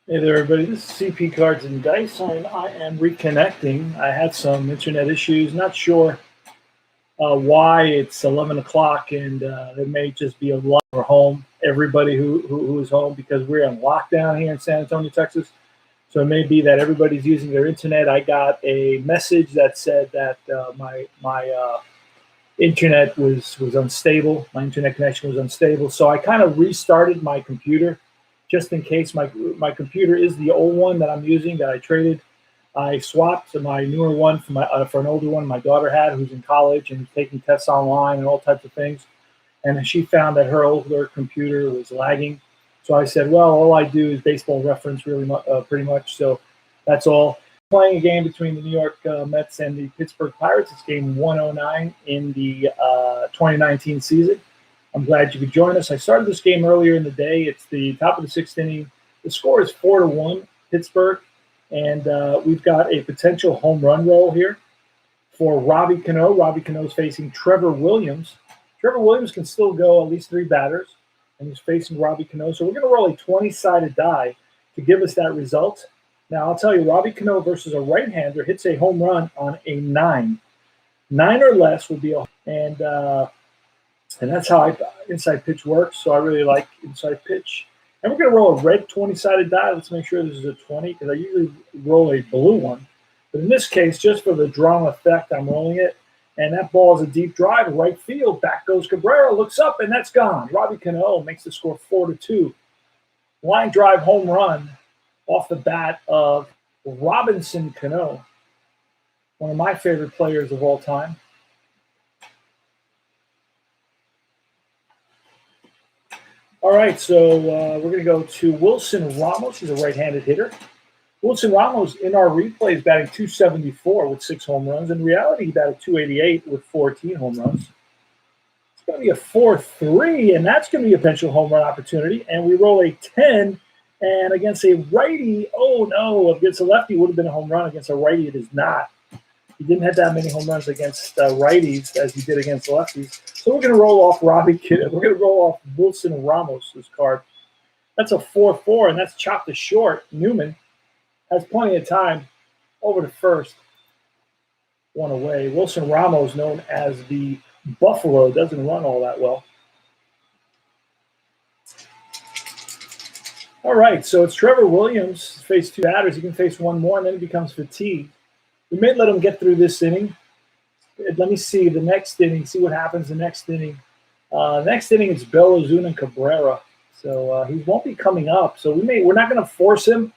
Hey there, everybody. This is CP Cards and Dice, and I am reconnecting. I had some internet issues. Not sure why. It's 11 o'clock, and there may just be a lot of home. Everybody who is home because we're on lockdown here in San Antonio, Texas. So it may be that everybody's using their internet. I got a message that said that my internet was unstable. My internet connection was unstable. So I kind of restarted my computer just in case. My computer is the old one that I'm using that I traded. I swapped to my newer one for an older one my daughter had, who's in college and taking tests online and all types of things. And she found that her older computer was lagging. So I said, well, all I do is baseball reference, pretty much. So that's all. Playing a game between the New York Mets and the Pittsburgh Pirates. It's game 109 in the 2019 season. I'm glad you could join us. I started this game earlier in the day. It's the top of the sixth inning. The score is 4-1 Pittsburgh, and we've got a potential home run roll here for Robbie Cano. Robbie Cano is facing Trevor Williams. Trevor Williams can still go at least 3 batters, and he's facing Robbie Cano. So we're going to roll a 20-sided die to give us that result. Now, I'll tell you, Robbie Cano versus a right-hander hits a home run on a 9. 9 or less would be and that's how inside pitch works. So I really like inside pitch. And we're going to roll a red 20-sided die. Let's make sure this is a 20 because I usually roll a blue one. But in this case, just for the drama effect, I'm rolling it. And that ball is a deep drive, right field. Back goes Cabrera, looks up, and that's gone. Robbie Cano makes the score 4-2. Line drive home run off the bat of Robinson Cano, one of my favorite players of all time. All right, so we're going to go to Wilson Ramos. He's a right-handed hitter. Wilson Ramos, in our replay, is batting .274 with 6 home runs. In reality, he batted .288 with 14 home runs. It's going to be a 4-3, and that's going to be a potential home run opportunity. And we roll a 10, and against a righty, oh no, against a lefty would have been a home run. Against a righty, it is not. He didn't have that many home runs against righties as he did against lefties. So we're going to roll off Robbie Kidd. We're going to roll off Wilson Ramos' card. That's a 4-4, and that's chopped to short. Newman has plenty of time over to first. One away. Wilson Ramos, known as the Buffalo, doesn't run all that well. All right, so it's Trevor Williams. He's faced 2 batters. He can face one more, and then he becomes fatigued. We may let him get through this inning. Let me see the next inning, see what happens the next inning. Next inning, it's Bell, Ozuna, and Cabrera. So he won't be coming up. So we're not going to force him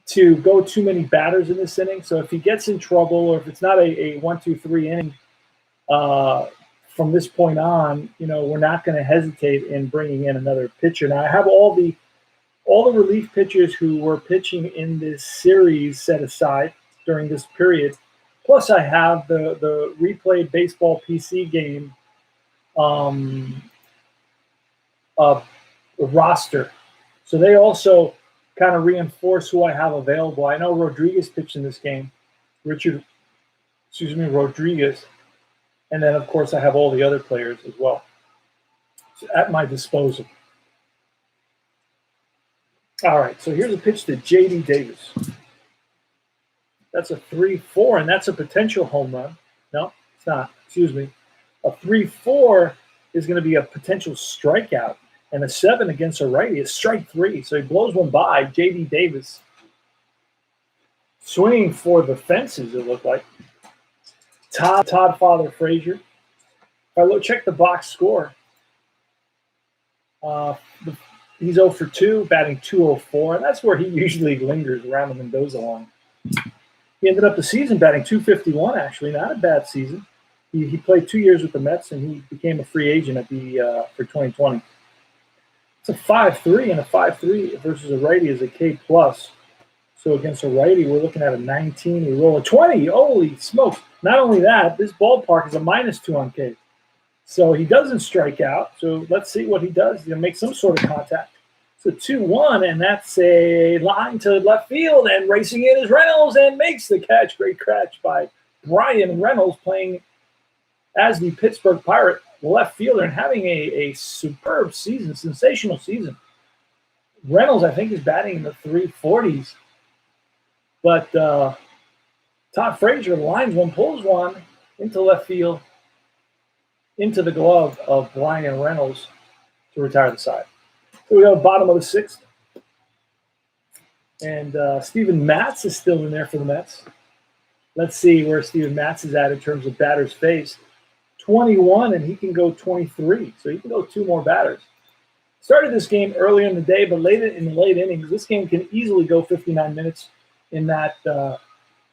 to go too many batters in this inning. So if he gets in trouble or if it's not a 1-2-3 inning from this point on, we're not going to hesitate in bringing in another pitcher. Now I have all the relief pitchers who were pitching in this series set aside during this period. Plus I have the replayed baseball PC game roster. So they also kind of reinforce who I have available. I know Rodriguez pitched in this game. Rodriguez. And then, of course, I have all the other players as well at my disposal. All right, so here's a pitch to J.D. Davis. That's a 3-4, and that's a potential home run. No, it's not. Excuse me. A 3-4 is going to be a potential strikeout. And a 7 against a righty is strike 3. So he blows one by. J.D. Davis swinging for the fences, it looked like. Todd Father Frazier. If I check the box score, he's 0 for 2, batting .204, and that's where he usually lingers around the Mendoza line. He ended up the season batting .251, actually, not a bad season. He played 2 years with the Mets, and he became a free agent for 2020. It's a 5-3, and a 5-3 versus a righty is a K+. So against a righty, we're looking at a 19. We roll a 20. Holy smokes. Not only that, this ballpark is a -2 on K. So he doesn't strike out. So let's see what he does. He's going to make some sort of contact. It's a 2-1, and that's a line to left field, and racing in is Reynolds and makes the catch. Great catch by Brian Reynolds, playing as the Pittsburgh Pirate left fielder and having a superb season, sensational season. Reynolds, I think, is batting in the 340s. But Todd Frazier lines one, pulls one into left field, into the glove of Brian Reynolds to retire the side. So we go bottom of the sixth. And Steven Matz is still in there for the Mets. Let's see where Steven Matz is at in terms of batters faced. 21, and he can go 23. So he can go two more batters. Started this game earlier in the day, but late in the late innings, this game can easily go 59 minutes. In that,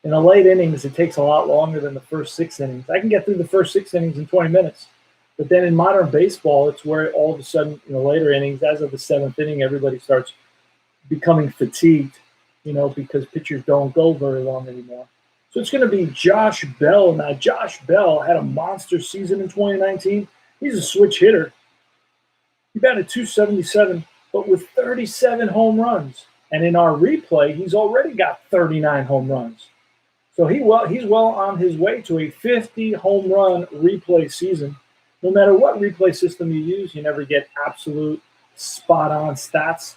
in the late innings, it takes a lot longer than the first 6 innings. I can get through the first 6 innings in 20 minutes, but then in modern baseball, it's where all of a sudden, in the later innings, as of the 7th inning, everybody starts becoming fatigued, because pitchers don't go very long anymore. So it's going to be Josh Bell. Now, Josh Bell had a monster season in 2019. He's a switch hitter. He batted .277, but with 37 home runs. And in our replay, he's already got 39 home runs. So he's well on his way to a 50 home run replay season. No matter what replay system you use, you never get absolute spot-on stats.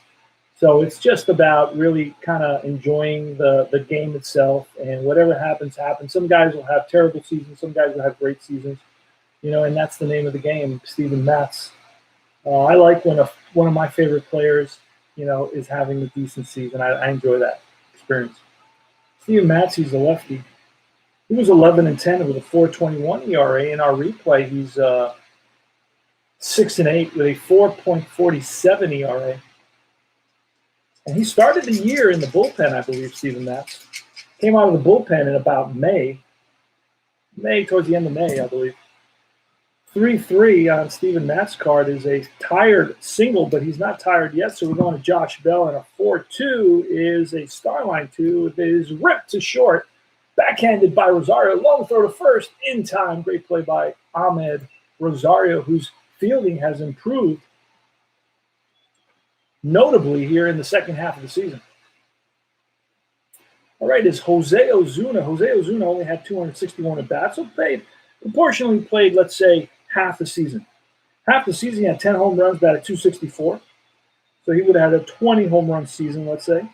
So it's just about really kind of enjoying the game itself, and whatever happens, happens. Some guys will have terrible seasons. Some guys will have great seasons, and that's the name of the game, Steven Matz. I like when one of my favorite players, is having a decent season. I enjoy that experience. Steven Matz, he's a lefty. He was 11-10 with a 4.21 ERA. In our replay, he's 6-8 with a 4.47 ERA. And he started the year in the bullpen, I believe, Steven Matz. Came out of the bullpen in about May, towards the end of May, I believe. 3-3 on Steven Matz's card is a tired single, but he's not tired yet, so we're going to Josh Bell. And a 4-2 is a Starline 2 that is ripped to short, backhanded by Rosario. Long throw to first in time. Great play by Ahmed Rosario, whose fielding has improved notably here in the second half of the season. All right, is Jose Ozuna. Jose Ozuna only had 261 at bats, so proportionally played, let's say, half the season. Half the season, he had 10 home runs, batted .264. So he would have had a 20 home run season, let's say,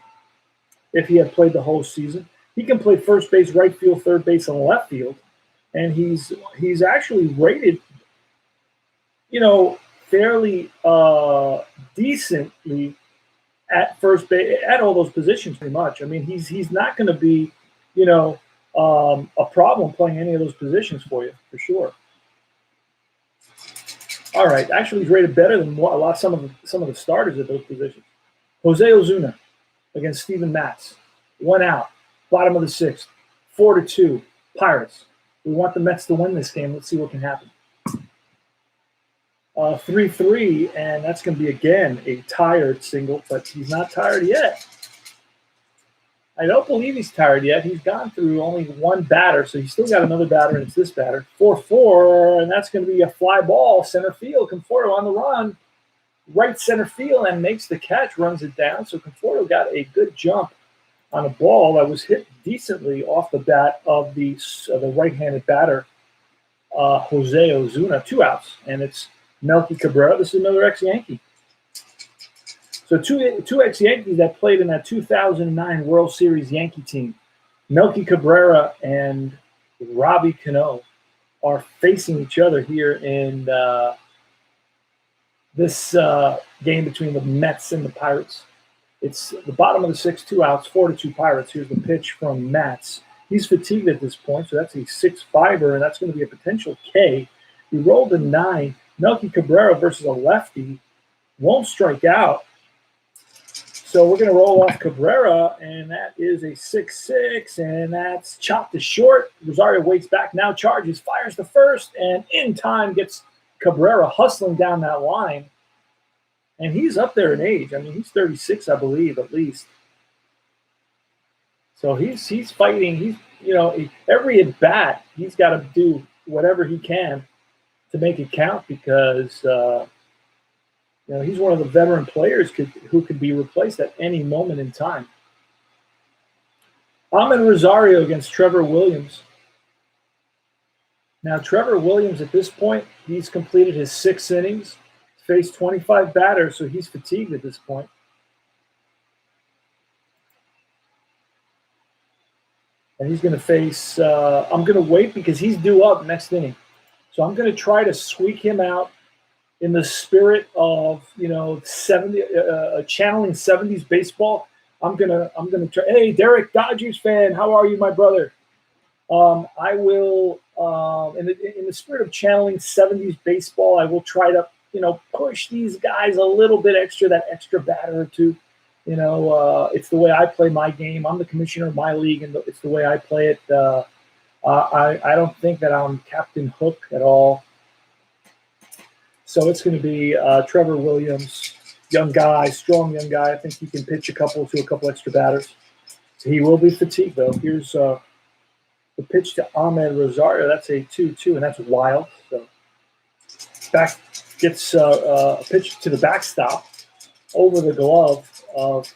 if he had played the whole season. He can play first base, right field, third base, and left field. And he's actually rated, fairly decently at first base, at all those positions pretty much. I mean, he's not going to be, a problem playing any of those positions for you, for sure. All right, actually, he's rated better than some of the starters at those positions. Jose Ozuna against Steven Matz. 1 out, bottom of the sixth, 4-2, Pirates. We want the Mets to win this game. Let's see what can happen. 3-3, and that's going to be, again, a tired single, but he's not tired yet. I don't believe he's tired yet. He's gone through only one batter, so he's still got another batter, and it's this batter. 4-4, and that's going to be a fly ball, center field. Conforto on the run, right center field, and makes the catch, runs it down. So Conforto got a good jump on a ball that was hit decently off the bat of the right-handed batter, Jose Ozuna. 2 outs, and it's Melky Cabrera. This is another ex-Yankee. So two ex-Yankees that played in that 2009 World Series Yankee team, Melky Cabrera and Robbie Cano, are facing each other here in this game between the Mets and the Pirates. It's the bottom of the sixth, 2 outs, 4-2 Pirates. Here's the pitch from Matz. He's fatigued at this point, so that's a 6-5er, and that's going to be a potential K. He rolled a 9. Melky Cabrera versus a lefty won't strike out. So we're going to roll off Cabrera, and that is a 6-6, and that's chopped to short. Rosario waits back, now charges, fires the first, and in time gets Cabrera hustling down that line. And he's up there in age. I mean, he's 36, I believe, at least. So he's fighting. He's, every at bat, he's got to do whatever he can to make it count because he's one of the veteran players who could be replaced at any moment in time. Ahmed Rosario against Trevor Williams. Now, Trevor Williams, at this point, he's completed his 6 innings, faced 25 batters, so he's fatigued at this point. And he's going to face. I'm going to wait because he's due up next inning, so I'm going to try to squeak him out in the spirit of 70 channeling 70s baseball. I'm gonna try. Hey, Derek, Dodgers fan, how are you, my brother? I will in the spirit of channeling 70s baseball, I will try to push these guys a little bit extra, that extra batter or two. It's the way I play my game. I'm the commissioner of my league, and it's the way I play it. I don't think that I'm Captain Hook at all. So it's going to be Trevor Williams, young guy, strong young guy. I think he can pitch a couple extra batters. So he will be fatigued, though. Here's the pitch to Ahmed Rosario. That's a 2-2, and that's wild. So back gets a pitch to the backstop over the glove of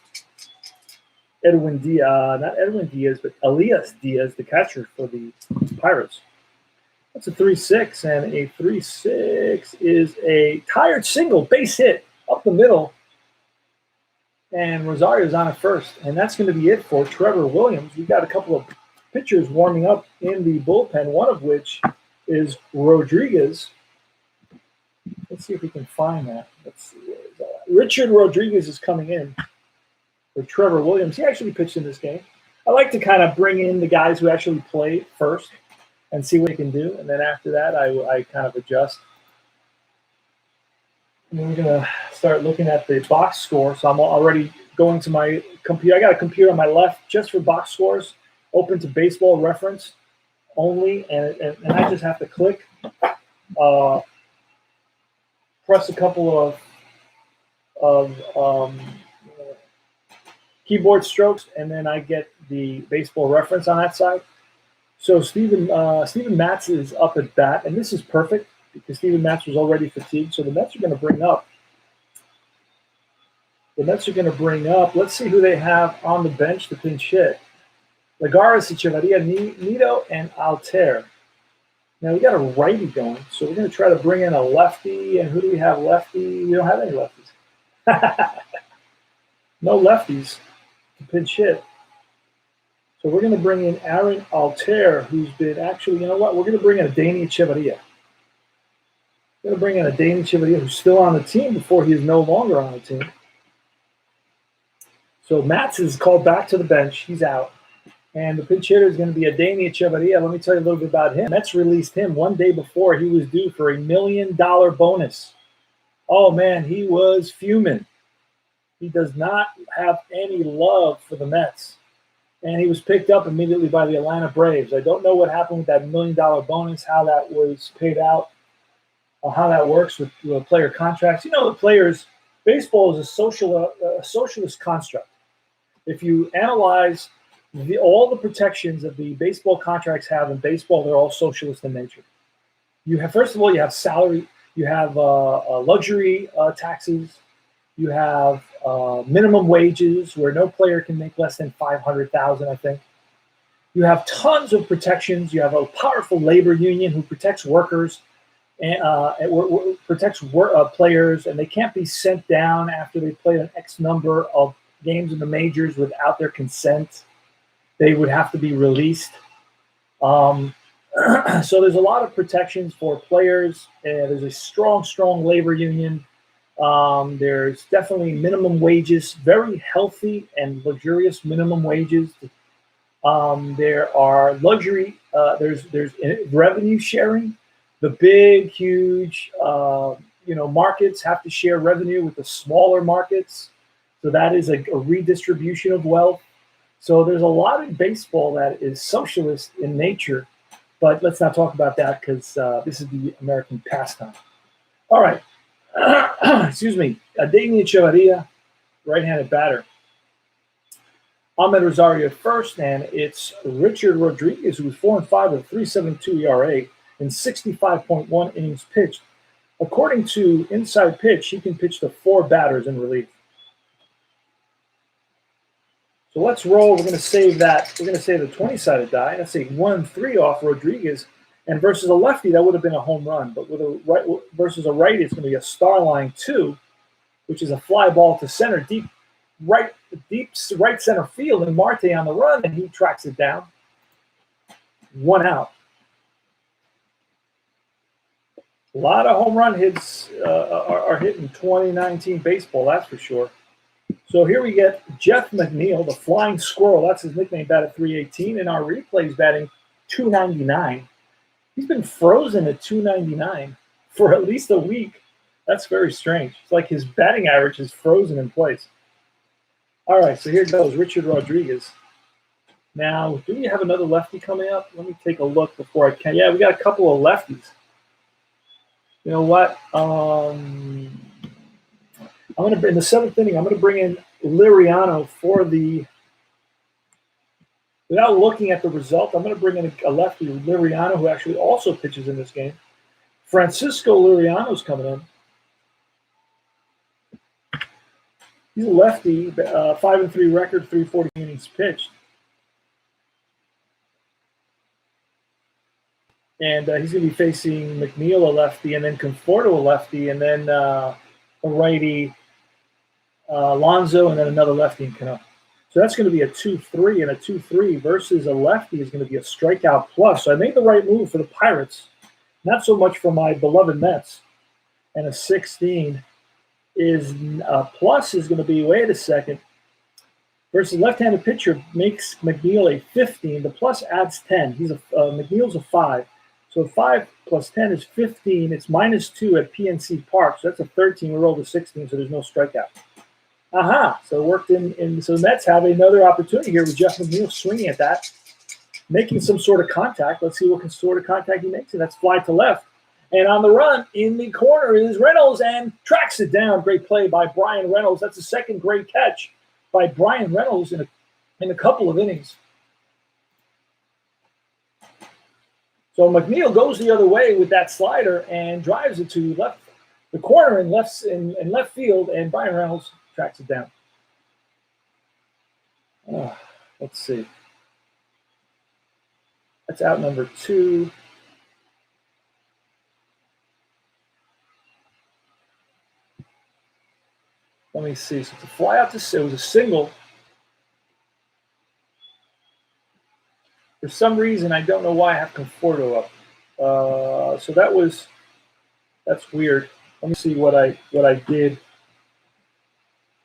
Edwin Diaz, not Edwin Diaz, but Elias Diaz, the catcher for the Pirates. That's a 3-6, and a 3-6 is a tired single, base hit up the middle, and Rosario's on at first, and that's going to be it for Trevor Williams. We've got a couple of pitchers warming up in the bullpen, one of which is Rodriguez. Let's see if we can find that. Let's see. Richard Rodriguez is coming in for Trevor Williams. He actually pitched in this game. I like to kind of bring in the guys who actually play first and see what he can do. And then after that, I kind of adjust. And then we're going to start looking at the box score. So I'm already going to my computer. I got a computer on my left just for box scores, open to Baseball Reference only. And I just have to click, press a couple of keyboard strokes, and then I get the Baseball Reference on that side. So Steven Matz is up at bat, and this is perfect because Steven Matz was already fatigued. So the Mets are going to bring up. Let's see who they have on the bench to pinch hit. Lagares, Echeverria, Nito, and Altair. Now we got a righty going, so we're going to try to bring in a lefty. And who do we have lefty? We don't have any lefties. No lefties to pinch hit. So we're going to bring in Aaron Altair, who's been actually, you know what? We're going to bring in a Danny Echeverria. We're going to bring in a Danny Echeverria who's still on the team before he is no longer on the team. So Matz is called back to the bench. He's out. And the pinch hitter is going to be a Danny Echeverria. Let me tell you a little bit about him. Mets released him one day before he was due for $1 million bonus. Oh, man, he was fuming. He does not have any love for the Mets. And he was picked up immediately by the Atlanta Braves. I don't know what happened with that $1 million bonus, how that was paid out, or how that works with player contracts. The players, baseball is a socialist construct. If you analyze all the protections that the baseball contracts have in baseball, they're all socialist in nature. First of all, you have salary, you have luxury taxes, you have minimum wages where no player can make less than $500,000, I think. You have tons of protections. You have a powerful labor union who protects workers and protects players, and they can't be sent down after they played an X number of games in the majors without their consent. They would have to be released. So there's a lot of protections for players. There's a strong labor union. There's definitely minimum wages, very healthy and luxurious minimum wages. There are luxury. There's revenue sharing. The big, huge, markets have to share revenue with the smaller markets. So that is a redistribution of wealth. So there's a lot in baseball that is socialist in nature, but let's not talk about that because this is the American pastime. All right. Excuse me. Danny Echeverria, right-handed batter. Ahmed Rosario first, and it's Richard Rodriguez, who was 4-5 with a 3.72 ERA and 65.1 innings pitched. According to Inside Pitch, he can pitch to 4 batters in relief. So let's roll. We're going to save that. We're going to save the 20-sided die. That's a 1-3 off Rodriguez. And versus a lefty, that would have been a home run. But with versus a righty, it's going to be a star line 2, which is a fly ball to center, deep right center field, and Marte on the run, and he tracks it down. 1 out. A lot of home run hits are hitting 2019 baseball, that's for sure. So here we get Jeff McNeil, the Flying Squirrel. That's his nickname, batting 318. And our replay's batting 299. He's been frozen at 299 for at least a week. That's very strange. It's like his batting average is frozen in place. All right, so here goes Richard Rodriguez. Now, do we have another lefty coming up? Let me take a look before I can. Yeah, we got a couple of lefties. You know what? I'm going to, in the 7th inning, I'm going to bring in Liriano for the, without looking at the result, I'm going to bring in a lefty, Liriano, who actually also pitches in this game. Francisco Liriano's coming in. He's a lefty, 5-3 record, 340 innings pitched. And he's going to be facing McNeil, a lefty, and then Conforto, a lefty, and then a righty, Alonso, and then another lefty in Cano. So that's going to be a 2-3, and a 2-3 versus a lefty is going to be a strikeout plus. So I made the right move for the Pirates, not so much for my beloved Mets. And a 16 is plus is going to be, wait a second, versus left-handed pitcher makes McNeil a 15. The plus adds 10. McNeil's a 5. So 5 plus 10 is 15. It's -2 at PNC Park. So that's a 13. We rolled a 16, so there's no strikeout. Aha. So it worked in. So the Mets have another opportunity here with Jeff McNeil swinging at that, making some sort of contact. Let's see what sort of contact he makes. And that's fly to left. And on the run in the corner is Reynolds and tracks it down. Great play by Brian Reynolds. That's the second great catch by Brian Reynolds in a couple of innings. So McNeil goes the other way with that slider and drives it to the corner in left field, and Brian Reynolds tracks it down. Let's see. That's out number 2. Let me see. So to fly out to, it was a single. For some reason, I don't know why I have Conforto up. So that's weird. Let me see what I did.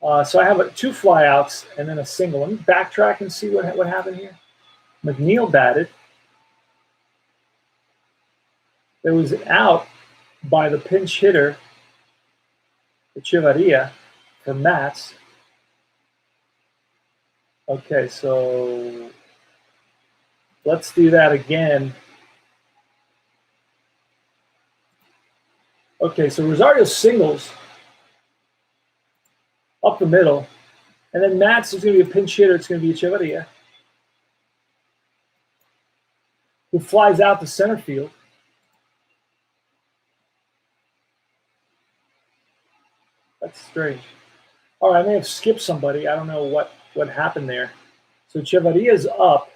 So I have 2 flyouts and then a single. Let me backtrack and see what happened here. McNeil batted. There was an out by the pinch hitter, Echevarria, for Mats. Okay, so let's do that again. Okay, so Rosario singles up the middle, and then Mats is going to be a pinch hitter. It's going to be Echevarria, who flies out to center field. That's strange. All right, I may have skipped somebody. I don't know what happened there. So Echevarria's up.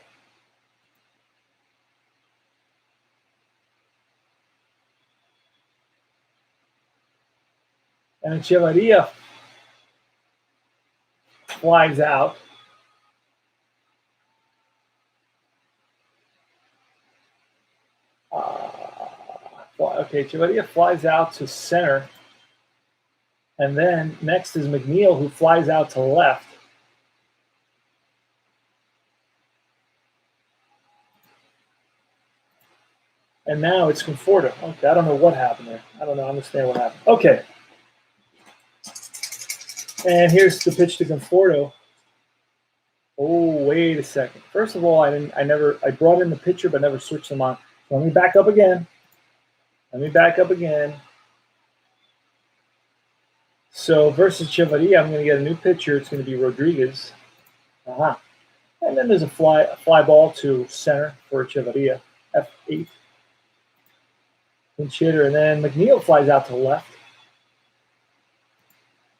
And Echevarria flies out. Okay, Echevarria flies out to center. And then next is McNeil, who flies out to left. And now it's Conforto. Okay, I don't know what happened there. I don't understand what happened. Okay. And here's the pitch to Conforto. Oh, wait a second. First of all, I brought in the pitcher, but never switched them on. So let me back up again. So versus Echevarria, I'm going to get a new pitcher. It's going to be Rodriguez. And then there's a fly ball to center for Echevarria, F8. Pinch hitter, and then McNeil flies out to left.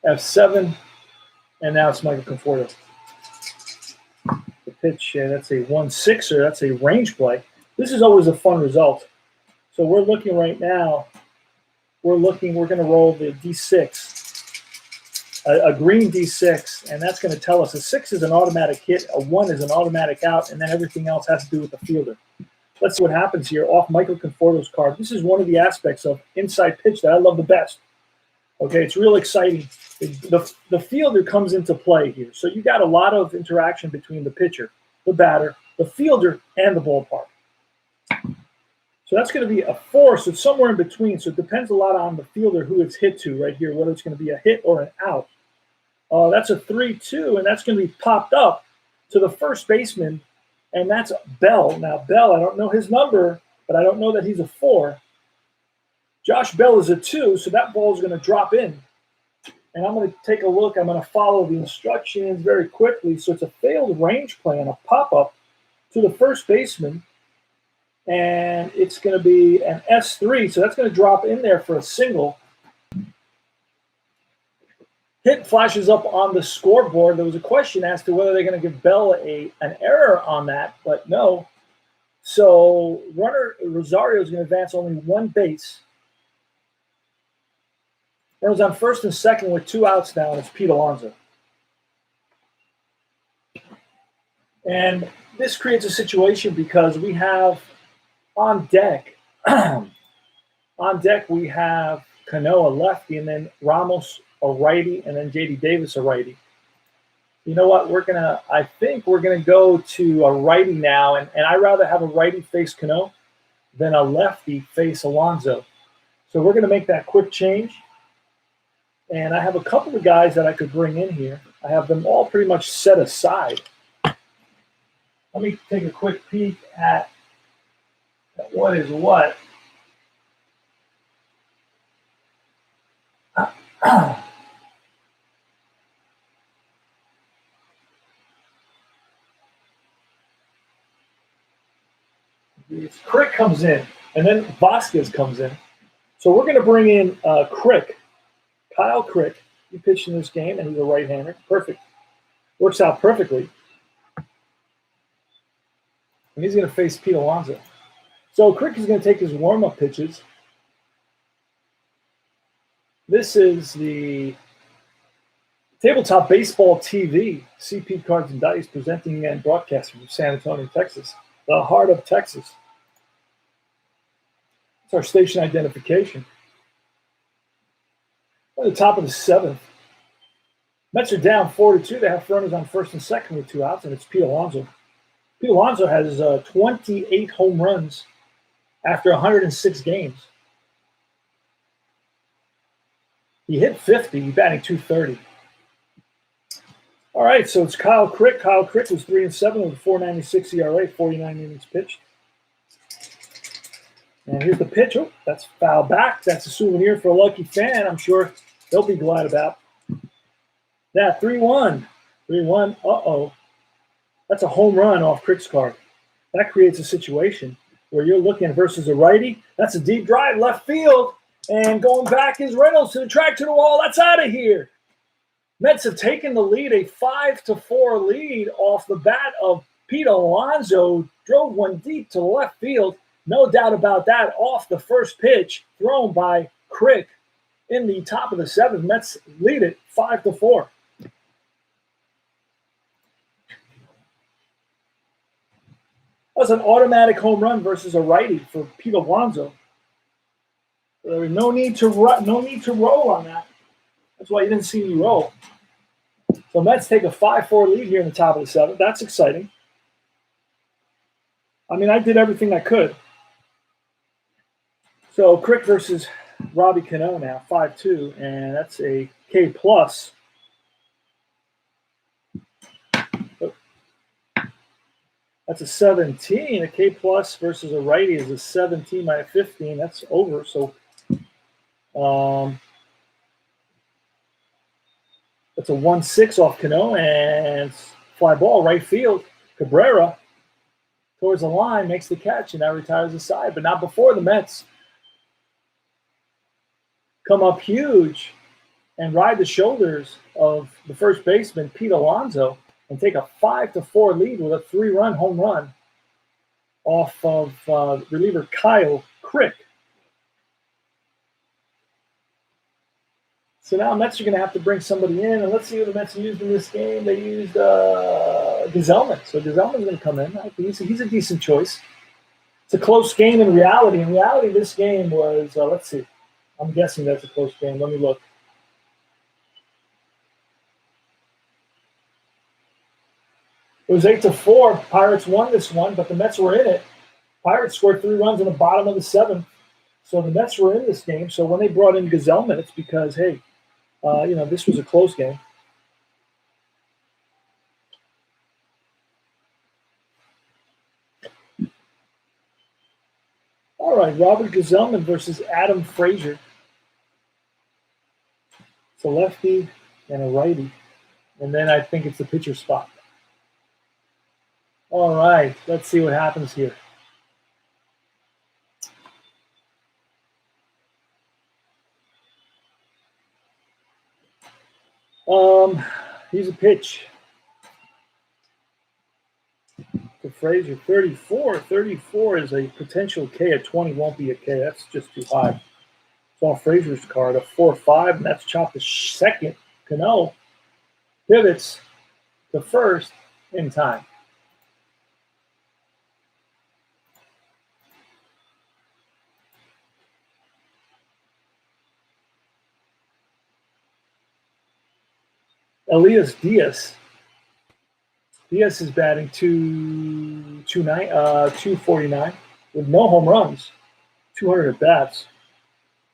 F7, and now it's Michael Conforto. The pitch, and that's a 1-6er. That's a range play. This is always a fun result. So we're looking right now. We're going to roll the D6. A green D6, and that's going to tell us a 6 is an automatic hit, a 1 is an automatic out, and then everything else has to do with the fielder. Let's see what happens here off Michael Conforto's card. This is one of the aspects of inside pitch that I love the best. Okay, it's real exciting. The fielder comes into play here. So you got a lot of interaction between the pitcher, the batter, the fielder, and the ballpark. So that's going to be a 4, so it's somewhere in between. So it depends a lot on the fielder who it's hit to right here, whether it's going to be a hit or an out. That's a 3-2, and that's going to be popped up to the first baseman, and that's Bell. Now, Bell, I don't know his number, but I don't know that he's a 4. Josh Bell is a 2, so that ball is going to drop in. And I'm going to take a look. I'm going to follow the instructions very quickly. So it's a failed range play and a pop-up to the first baseman. And it's going to be an S3, so that's going to drop in there for a single. Hit flashes up on the scoreboard. There was a question as to whether they're going to give Bell an error on that, but no. So runner Rosario is going to advance only one base. Runners on first and second with 2 outs now, and it's Pete Alonso. And this creates a situation because we have on deck, we have Cano, a lefty, and then Ramos, a righty, and then J.D. Davis, a righty. You know what? I think we're gonna go to a righty now, and I'd rather have a righty face Cano than a lefty face Alonso. So we're gonna make that quick change. And I have a couple of guys that I could bring in here. I have them all pretty much set aside. Let me take a quick peek at what is what. Crick comes in, and then Vasquez comes in. So we're going to bring in Crick. Kyle Crick, he pitched in this game, and he's a right-hander. Perfect. Works out perfectly. And he's going to face Pete Alonso. So Crick is going to take his warm-up pitches. This is the Tabletop Baseball TV, CP Cards and Dice, presenting and broadcasting from San Antonio, Texas, the heart of Texas. It's our station identification. At the top of the 7th, Mets are down 4-2. They have runners on first and second with 2 outs, and it's Pete Alonso. Pete Alonso has 28 home runs after 106 games. He hit 50. He's batting .230. All right, so it's Kyle Crick. Kyle Crick was 3-7 with a .496 ERA, 49 innings pitched. And here's the pitch. Oh, that's foul back. That's a souvenir for a lucky fan. I'm sure they'll be glad about. Yeah, 3-1. 3-1. Uh-oh. That's a home run off Crick's card. That creates a situation where you're looking versus a righty. That's a deep drive left field. And going back is Reynolds to the track to the wall. That's out of here. Mets have taken the lead, a 5-4 lead off the bat of Pete Alonso. Drove one deep to the left field. No doubt about that. Off the first pitch, thrown by Crick in the top of the 7th. Mets lead it 5-4. That was an automatic home run versus a righty for Pete Alonso. There was no need to roll on that. That's why you didn't see me roll. So Mets take a 5-4 lead here in the top of the 7th. That's exciting. I mean, I did everything I could. So Crick versus Robbie Cano now, 5-2, and that's a K+. That's a 17. A K+ versus a righty is a 17 minus 15. That's over. So that's a 1-6 off Cano, and fly ball right field. Cabrera towards the line, makes the catch, and now retires the side, but not before the Mets come up huge and ride the shoulders of the first baseman, Pete Alonso, and take a 5-4 lead with a 3-run home run off of reliever Kyle Crick. So now Mets are going to have to bring somebody in, and let's see who the Mets used in this game. They used Gesellman. So Gesellman's going to come in. He's a decent choice. It's a close game in reality. In reality, this game was, let's see. I'm guessing that's a close game. Let me look. It was 8-4. Pirates won this one, but the Mets were in it. Pirates scored 3 runs in the bottom of the 7th. So the Mets were in this game. So when they brought in Gazelman, it's because, hey, this was a close game. All right, Robert Gazelman versus Adam Frazier. It's a lefty and a righty. And then I think it's the pitcher spot. All right, let's see what happens here. Here's a pitch to Frazier. 34. 34 is a potential K. At 20 won't be a K. That's just too high. It's off Frazier's card. A 4-5, and that's chopped to second. Cano pivots to first in time. Elias Diaz. Diaz is batting 249 with no home runs, 200 at bats.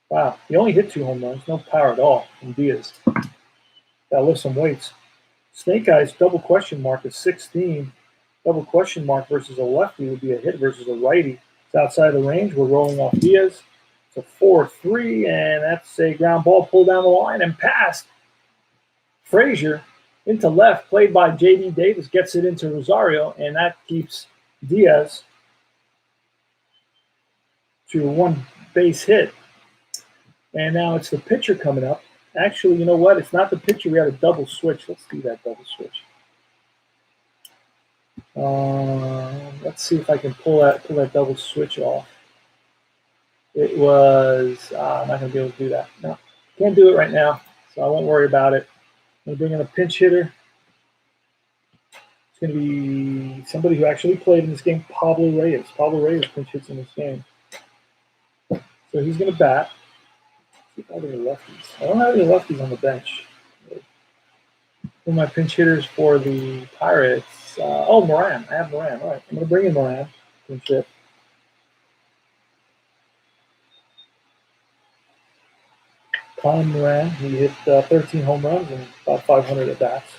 Wow, he only hit 2 home runs, no power at all from Diaz. Gotta lift some weights. Snake Eyes double question mark is 16. Double question mark versus a lefty would be a hit versus a righty. It's outside the range. We're rolling off Diaz. It's a 4-3, and that's a ground ball pulled down the line and passed. Frazier into left, played by J.D. Davis, gets it into Rosario, and that keeps Diaz to a 1 base hit. And now it's the pitcher coming up. Actually, you know what? It's not the pitcher. We had a double switch. Let's see that double switch. Let's see if I can pull that double switch off. It was I'm not going to be able to do that. No, can't do it right now, so I won't worry about it. I'm going to bring in a pinch hitter. It's going to be somebody who actually played in this game, Pablo Reyes. Pablo Reyes pinch hits in this game. So he's going to bat. I don't have any lefties on the bench. Who are my pinch hitters for the Pirates? Moran. I have Moran. All right, I'm going to bring in Moran. Pinch hit. Colin Moran. He hit 13 home runs and about 500 at bats.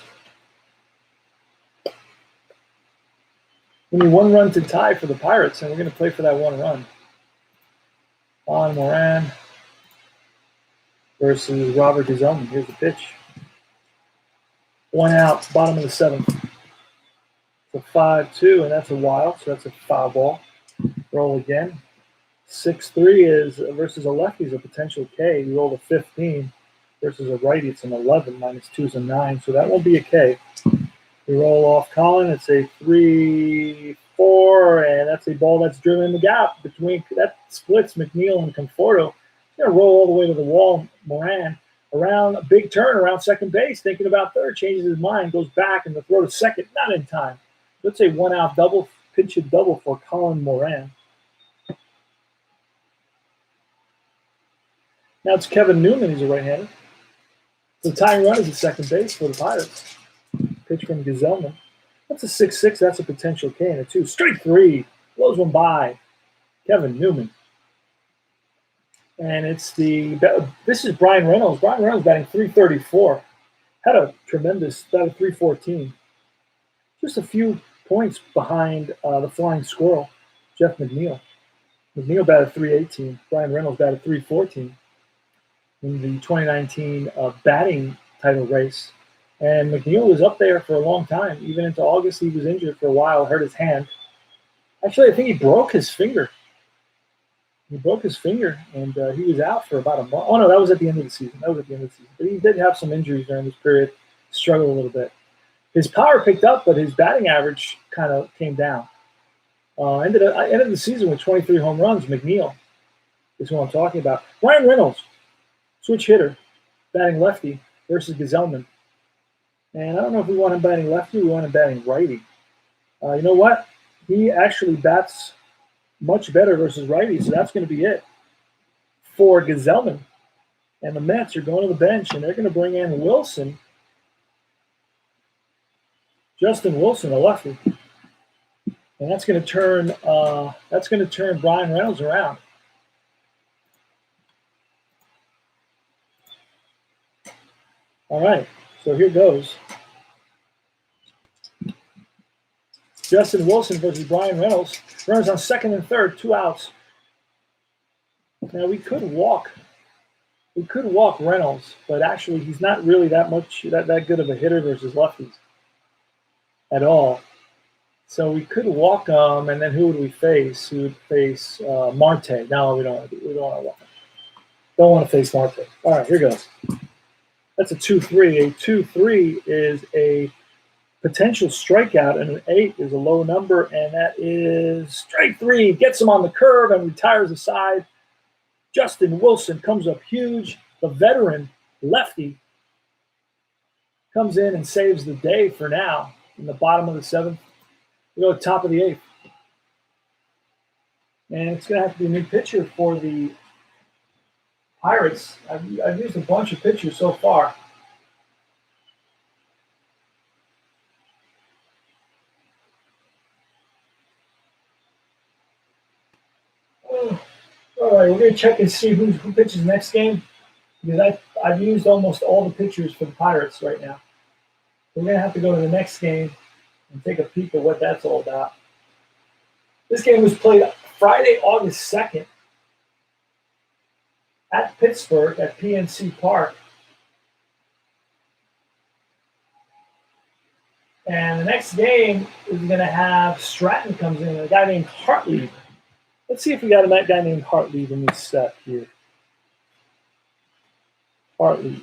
We need 1 run to tie for the Pirates, and we're going to play for that 1 run. Colin Moran versus Robert Gazelman. Here's the pitch. 1 out, bottom of the 7th. It's a 5-2, and that's a wild, so that's a foul ball. Roll again. 6-3 is versus a lefty is a potential K. You roll a 15 versus a righty. It's an 11. -2 is a 9, so that won't be a K. We roll off Colin. It's a 3-4, and that's a ball that's driven in the gap between that splits McNeil and Conforto. Going to roll all the way to the wall. Moran around a big turn around second base, thinking about third, changes his mind, goes back, and the throw to second, not in time. Let's say 1 out double, pinch hit double for Colin Moran. Now it's Kevin Newman. He's a right-hander. The tying run is at second base for the Pirates. Pitch from Gazelman. That's a 6-6. That's a potential K and a 2. Straight 3. Blows 1 by. Kevin Newman. And this is Brian Reynolds. Brian Reynolds batting 334. Had a tremendous, batted 314. Just a few points behind the flying squirrel, Jeff McNeil. McNeil batted 318. Brian Reynolds batted 314 in the 2019 batting title race. And McNeil was up there for a long time. Even into August, he was injured for a while, hurt his hand. Actually, I think he broke his finger. He broke his finger, and he was out for about a month. Oh, no, that was at the end of the season. But he did have some injuries during this period, struggled a little bit. His power picked up, but his batting average kind of came down. Ended the season with 23 home runs. McNeil is who I'm talking about. Ryan Reynolds, switch hitter, batting lefty versus Gazelman. And I don't know if we want him batting lefty or we want him batting righty. You know what? He actually bats much better versus righties, so that's going to be it for Gazelman. And the Mets are going to the bench, and they're going to bring in Wilson, Justin Wilson, a lefty, and that's going to turn Bryan Reynolds around. All right, so here goes. Justin Wilson versus Bryan Reynolds. Runners on second and third, 2 outs. Now we could walk Reynolds, but actually he's not really that good of a hitter versus lefties at all. So we could walk him, and then who would we face? We would face Marte. No, we don't want to walk him. Don't want to face Marte. All right, here goes. That's a 2-3. A 2-3 is a potential strikeout, and an 8 is a low number, and that is strike 3. Gets him on the curve and retires aside. Justin Wilson comes up huge. The veteran lefty comes in and saves the day for now in the bottom of the 7th. We go to the top of the 8th. And it's going to have to be a new pitcher for the Pirates. I've used a bunch of pitchers so far. All right, we're going to check and see who pitches next game, because I've used almost all the pitchers for the Pirates right now. We're going to have to go to the next game and take a peek at what that's all about. This game was played Friday, August 2nd at Pittsburgh at PNC Park. And the next game is going to have Stratton comes in, a guy named Hartley. Let's see if we got a guy named Hartley in this set here. Hartley.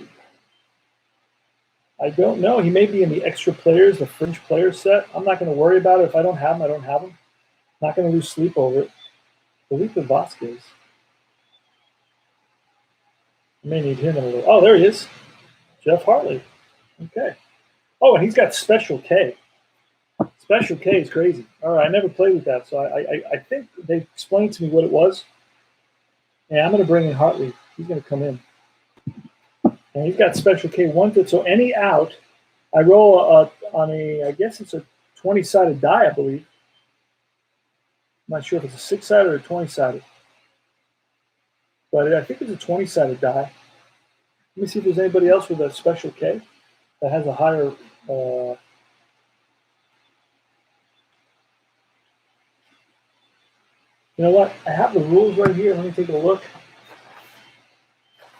I don't know. He may be in the extra players, the fringe player set. I'm not going to worry about it. If I don't have him, I don't have him. Not going to lose sleep over it. Felipe Vasquez. I may need him in a little. Oh, there he is. Jeff Hartley. Okay. Oh, and he's got Special K. Special K is crazy. All right, I never played with that, so I think they explained to me what it was. And I'm going to bring in Hartley. He's going to come in. And he's got Special K 1 so any out, I roll on I guess it's a 20-sided die, I believe. I'm not sure if it's a 6-sided or a 20-sided. But I think it's a 20-sided die. Let me see if there's anybody else with a Special K that has a higher... You know what? I have the rules right here. Let me take a look.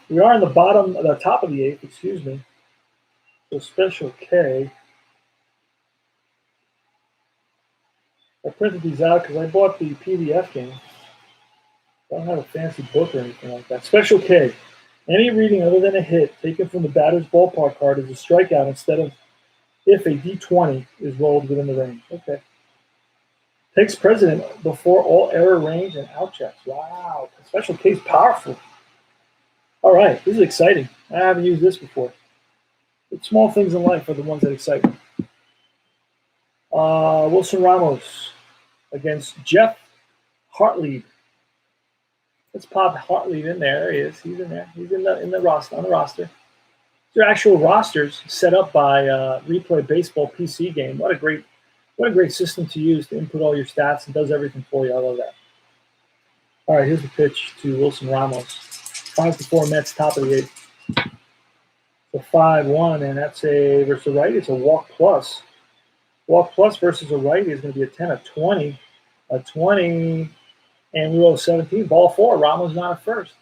We are in the top of the 8th, excuse me. So Special K. I printed these out because I bought the PDF game. I don't have a fancy book or anything like that. Special K. Any reading other than a hit taken from the batter's ballpark card is a strikeout instead of if a D20 is rolled within the range. Okay. Takes precedent before all error range and out checks. Wow. Special K is powerful. All right. This is exciting. I haven't used this before. But small things in life are the ones that excite me. Wilson Ramos against Jeff Hartley. Let's pop Hartley in there. There he is. He's in there. He's in the roster on the roster. These are actual rosters set up by Replay Baseball PC game. What a great system to use to input all your stats and does everything for you. I love that. All right, here's the pitch to Wilson Ramos. 5-4 Mets, top of the 8th. So 5-1, and that's versus a righty. It's a walk plus. Walk plus versus a righty is going to be a 10, a 20, a 20, and we roll 17. Ball 4. Ramos not at first.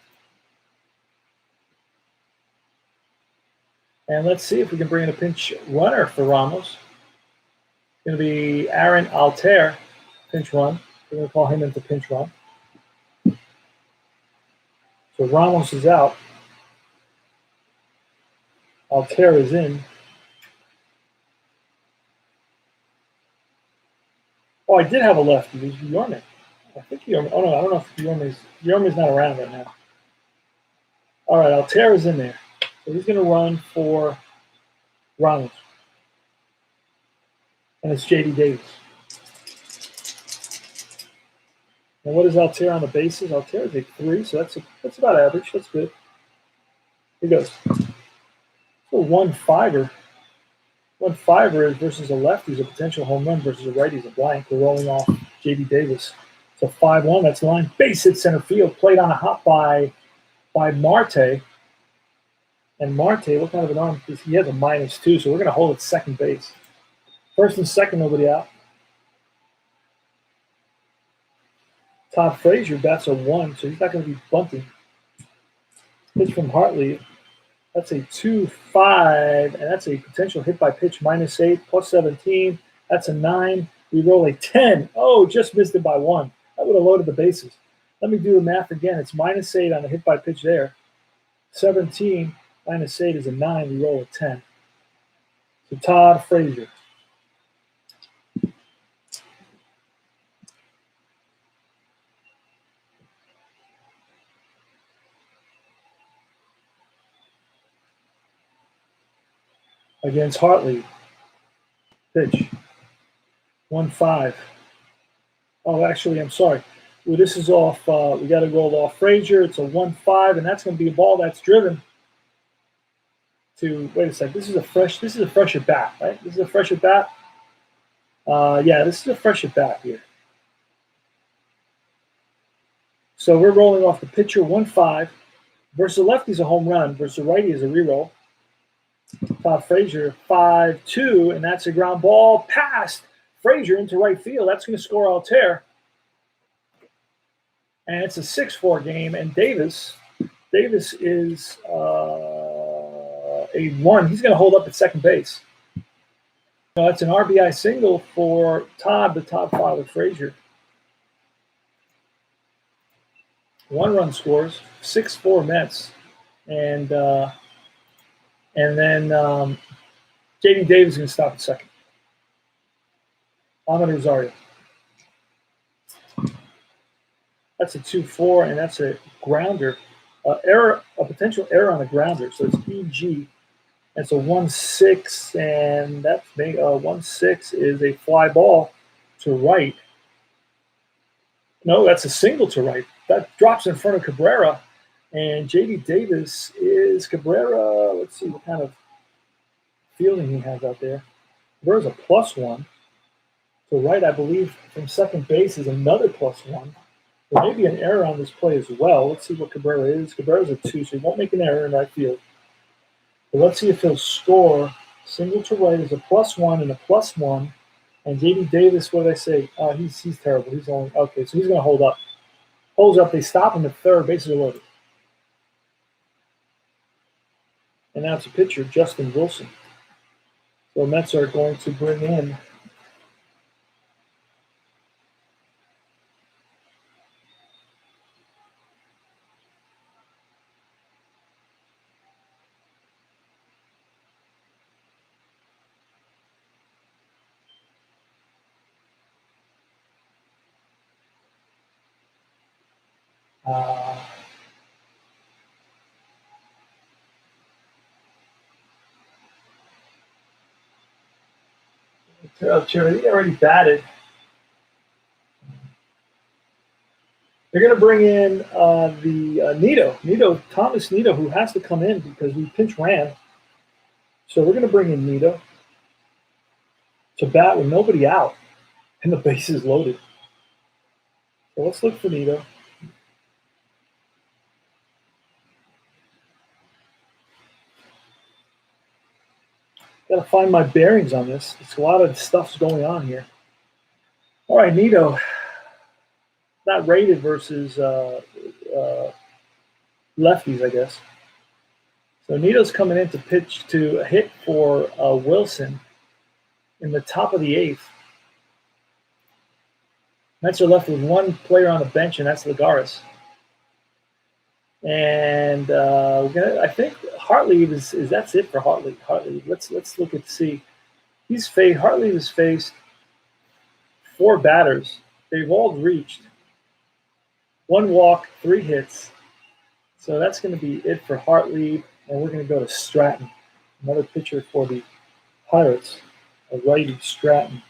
And let's see if we can bring in a pinch runner for Ramos. It's going to be Aaron Altair, pinch run. We're going to call him into pinch run. So Ramos is out. Altair is in. Oh, I did have a lefty. It was Yorme. I think Yorme. Oh, no, I don't know if Yorme's not around right now. All right, Altair is in there. So he's going to run for Ramos. And it's J.D. Davis. And what is Altair on the bases? Altair is a 3, so that's about average. That's good. Here goes. So 1-5er. 1-5er is versus a lefty is a potential home run versus a righty is a blank. We're rolling off J.D. Davis. So 5-1. That's the line. Base hit center field. Played on a hop by Marte. And Marte, what kind of an arm? He has a -2, so we're going to hold at second base. First and second, nobody out. Todd Frazier bats a 1, so he's not going to be bunting. Pitch from Hartley. That's a 2-5, and that's a potential hit by pitch -8, +17. That's a 9. We roll a 10. Oh, just missed it by 1. That would have loaded the bases. Let me do the math again. It's -8 on the hit by pitch there. 17 -8 is a 9. We roll a 10. So Todd Frazier. Against Hartley. Pitch. 1-5. Oh, actually, I'm sorry. Well, this is off. We got to roll off Frazier. It's a 1-5, and that's going to be a ball that's driven to. Wait a second. This is a fresh at bat, right? This is a fresh at bat. Yeah, this is a fresh at bat here. So we're rolling off the pitcher 1-5 versus a lefty's a home run versus a righty is a reroll. Todd Frazier 5-2, and that's a ground ball past Frazier into right field. That's going to score Altair. And it's a 6-4 game, and Davis is a 1. He's going to hold up at second base. So that's an RBI single for Todd, the top father Frazier. 1 run scores, 6-4 Mets, and then J.D. Davis is going to stop at second. Ahmed Rosario. That's a 2-4, and that's a grounder. A potential error on a grounder. So it's EG. That's a 1-6, and that's 1-6 is a fly ball to right. No, that's a single to right. That drops in front of Cabrera, and J.D. Davis is Cabrera. Let's see what kind of fielding he has out there. Cabrera's a +1. To right, I believe, from second base is another +1. There may be an error on this play as well. Let's see what Cabrera is. Cabrera's a 2, so he won't make an error in right field. But let's see if he'll score. Single to right is a +1 and a +1. And J.D. Davis, what did I say? He's terrible. He's only okay, so he's going to hold up. Holds up. They stop him at third. Bases are loaded. And now it's a pitcher, Justin Wilson. So Mets are going to bring in Charity already batted. They're going to bring in Thomas Nido, who has to come in because we pinch ran. So we're going to bring in Nido to bat with nobody out and the bases loaded. So let's look for Nido. Got to find my bearings on this. It's a lot of stuff's going on here. All right, Nido. Not rated versus lefties, I guess. So Nido's coming in to pitch to a hit for Wilson in the top of the 8th. Mets are left with one player on the bench, and that's Lagares. And I think Hartley is that's it for Hartley. Let's look and see. Hartley has faced 4 batters. They've all reached 1 walk, 3 hits. So that's going to be it for Hartley, and we're going to go to Stratton, another pitcher for the Pirates, a righty Stratton.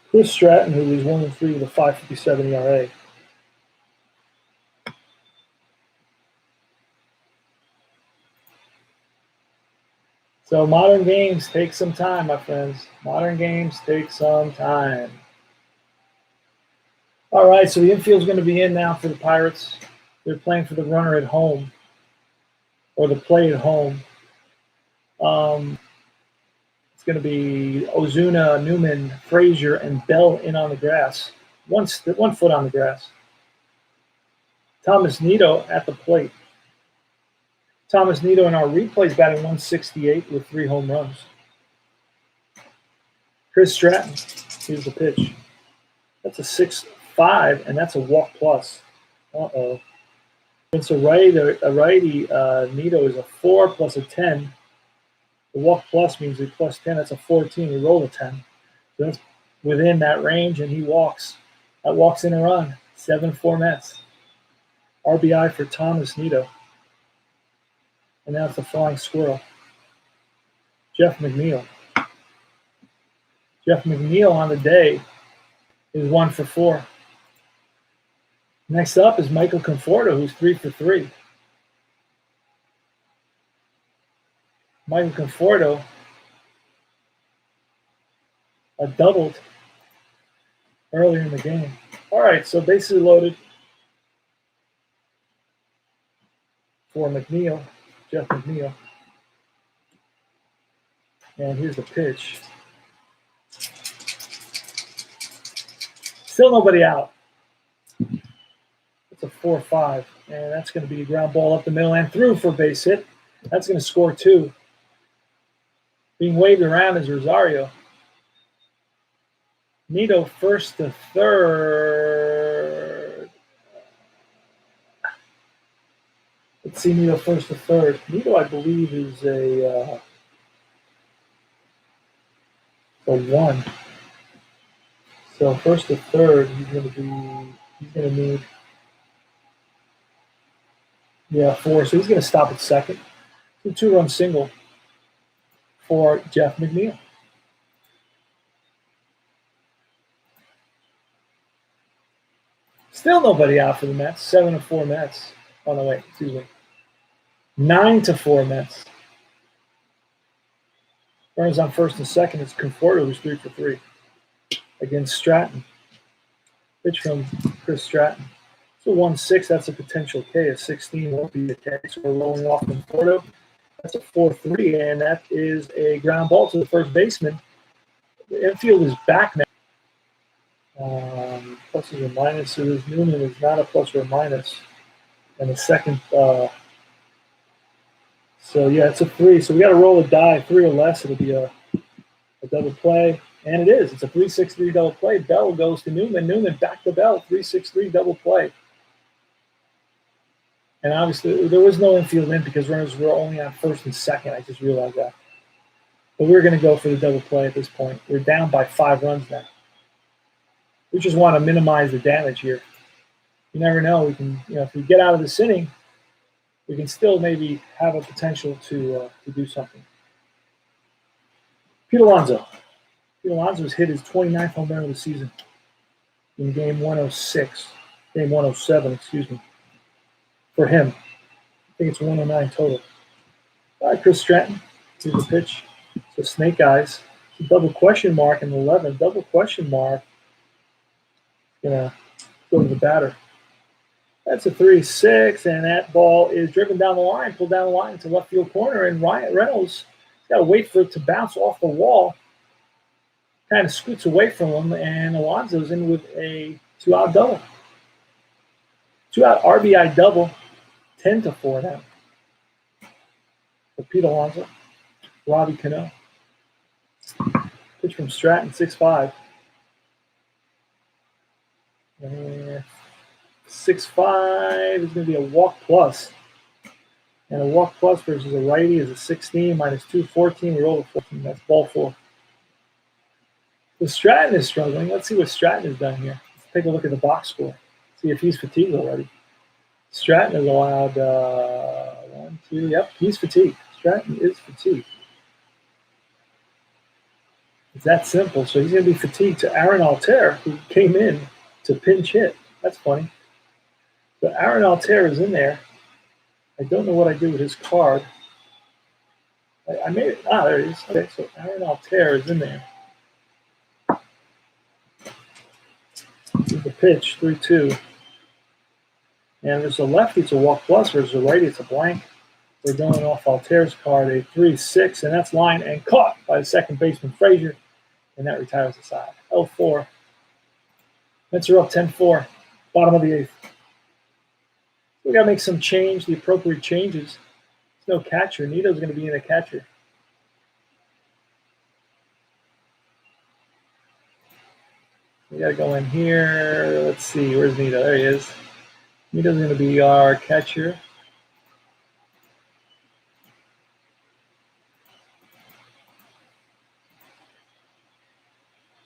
Chris Stratton, who is 1-3 with a 5.57 ERA. So modern games take some time, my friends. Modern games take some time. All right, so the infield's going to be in now for the Pirates. They're playing for the runner at home, or the play at home. It's going to be Ozuna, Newman, Frazier, and Bell in on the grass. One foot on the grass. Thomas Nido at the plate. Thomas Nido in our replays batting 168 with 3 home runs. Chris Stratton, here's the pitch. That's a 6.5, and that's a walk plus. Uh-oh. Against a righty, Nido is a 4 plus a 10. The walk plus means a plus 10. That's a 14. We roll a 10. So that's within that range, and he walks. That walks in a run. 7-4 Mets. RBI for Thomas Nido. And now it's a flying squirrel. Jeff McNeil. Jeff McNeil on the day is 1 for 4. Next up is Michael Conforto, who's 3 for 3. Michael Conforto doubled earlier in the game. All right, so bases loaded for McNeil, Jeff McNeil. And here's the pitch. Still nobody out. It's a 4-5, and that's going to be a ground ball up the middle and through for a base hit. That's going to score 2. Being waved around is Rosario. Nido first to third. Let's see, Nido first to third. Nido, I believe, is a 1. So first to third, he's going to need 4. So he's going to stop at second. 2-run single for Jeff McNeil. Still nobody out for the Mets. 7-4 Mets. Oh, no, wait. Excuse me. 9-4 Mets. Runners on first and second. It's Conforto, who's 3 for 3 against Stratton. Pitch from Chris Stratton. So 1-6, that's a potential K. A 16 won't be a K. So we're rolling off Conforto. That's a 4-3, and that is a ground ball to the first baseman. The infield is back now. Pluses or minuses. Newman is not a plus or a minus. And the second, it's a 3. So we got to roll a die, 3 or less. It'll be a double play. And it is. It's a 3-6-3 double play. Bell goes to Newman. Newman back to Bell. 3-6-3 double play. And obviously, there was no infield in because runners were only on first and second. I just realized that. But we're going to go for the double play at this point. We're down by 5 runs now. We just want to minimize the damage here. You never know. We can, if we get out of this inning, we can still maybe have a potential to do something. Pete Alonso. Pete Alonso has hit his 29th home run of the season in game 107, for him. I think it's 109 total. All right, Chris Stratton. Here's the pitch. So snake eyes. It's a double question mark in 11. Double question mark. Gonna go to the batter. That's a 3-6, and that ball is driven down the line, pulled down the line to left field corner, and Ryan Reynolds got to wait for it to bounce off the wall. Kind of scoots away from him, and Alonso's in with a 2-out double. 2-out RBI double, 10-4 now. For Pete Alonso, Robbie Cano. Pitch from Stratton, 6-5. And 6-5 is going to be a walk plus. And a walk plus versus a righty is a 16 minus 2, 14. We roll a 14. That's ball 4. So Stratton is struggling. Let's see what Stratton has done here. Let's take a look at the box score. See if he's fatigued already. Stratton is allowed 1, 2. Yep, he's fatigued. Stratton is fatigued. It's that simple. So he's going to be fatigued to Aaron Altair, who came in to pinch hit. That's funny. So Aaron Altair is in there. I don't know what I did with his card. I made it. Ah, there it is. Okay, so Aaron Altair is in there. Here's the pitch, 3-2. And there's a lefty, it's a walk plus, versus a righty, it's a blank. We're going off Altair's card, a 3-6, and that's line and caught by the second baseman, Frazier, and that retires the side. L4. Mets are up 10-4, bottom of the eighth. We got to make some change, the appropriate changes. There's no catcher. Nito's going to be in a catcher. We got to go in here. Let's see, where's Nito? There he is. Nito's going to be our catcher.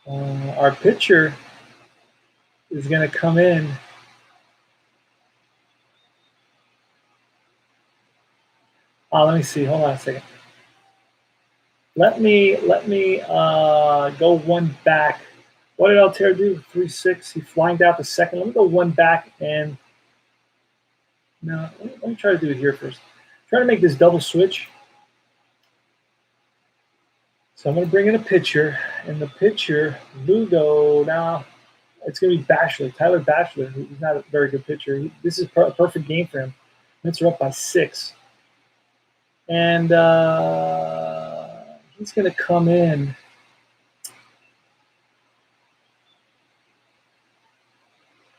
Our pitcher is going to come in. Let me see. Hold on a second. Let me go one back. What did Altair do? 3-6. He flying out the second. Let me go one back and no. Let me try to do it here first. Try to make this double switch. So I'm going to bring in a pitcher, and the pitcher, Lugo, now it's going to be Bachelor, Tyler Bachelor. He's not a very good pitcher. This is a perfect game for him. Mets are up by 6. And he's going to come in.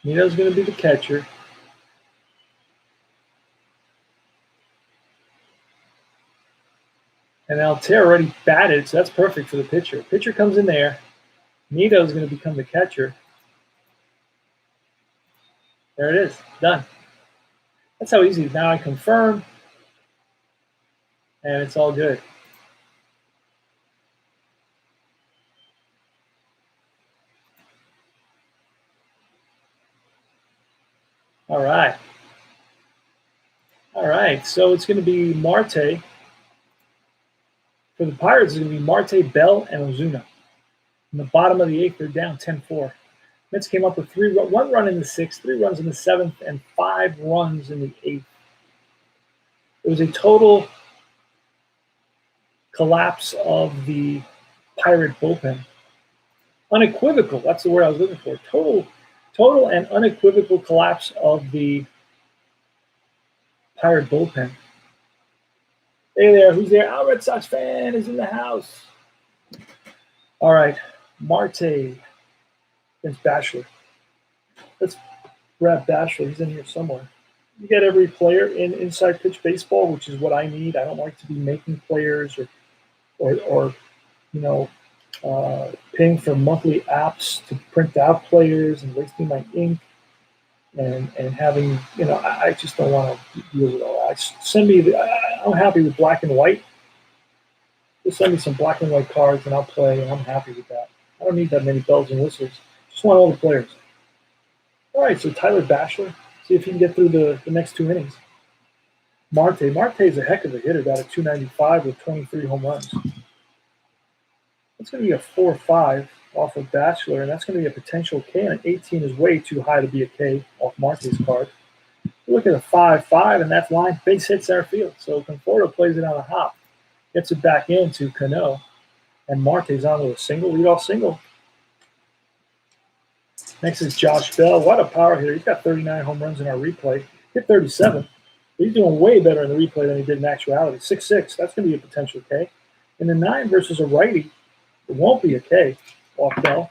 Nito's going to be the catcher. And Altair already batted, so that's perfect for the pitcher. Pitcher comes in there. Nito's going to become the catcher. There it is. Done. That's how easy. Now I confirm. And it's all good. All right. All right. So it's going to be Marte. For the Pirates, it's going to be Marte, Bell, and Ozuna. In the bottom of the eighth, they're down 10-4. Mets came up with 1 run in the 6th, 3 runs in the 7th, and 5 runs in the 8th. It was a total collapse of the Pirate bullpen. Unequivocal, that's the word I was looking for. Total and unequivocal collapse of the Pirate bullpen. Hey there, who's there? Our Red Sox fan is in the house. All right, Marte against Bachelor. Let's grab Bachelor. He's in here somewhere. You get every player in Inside Pitch Baseball, which is what I need. I don't like to be making players or paying for monthly apps to print out players and wasting my ink and having, I just don't want to deal with all that. I'm happy with black and white. Just send me some black and white cards and I'll play, and I'm happy with that. I don't need that many bells and whistles. Just want all the players. All right, so Tyler Bachelor. See if he can get through the next 2 innings. Marte is a heck of a hitter, got a 295 with 23 home runs. That's going to be a 4-5 off of Bachelor, and that's going to be a potential K, and an 18 is way too high to be a K off Marte's card. Look at a 5-5, and that's line base hit center field. So Conforto plays it on a hop, gets it back into Cano, and Marte's on with a leadoff single. Next is Josh Bell. What a power hitter. He's got 39 home runs in our replay. Hit 37. He's doing way better in the replay than he did in actuality. 6-6. That's going to be a potential K. In the 9 versus a righty, it won't be a K off Bell.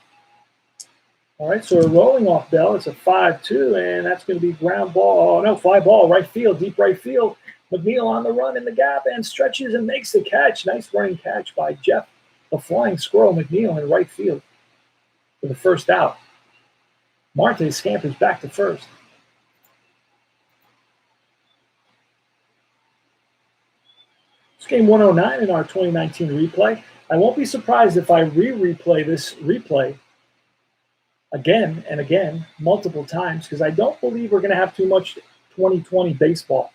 All right, so we're rolling off Bell. It's a 5-2, and that's going to be ground ball. Oh, no, fly ball, right field, deep right field. McNeil on the run in the gap and stretches and makes the catch. Nice running catch by Jeff, the flying squirrel McNeil in right field for the first out. Marte scampers back to first. It's game 109 in our 2019 replay. I won't be surprised if I replay this replay again and again, multiple times, because I don't believe we're going to have too much 2020 baseball.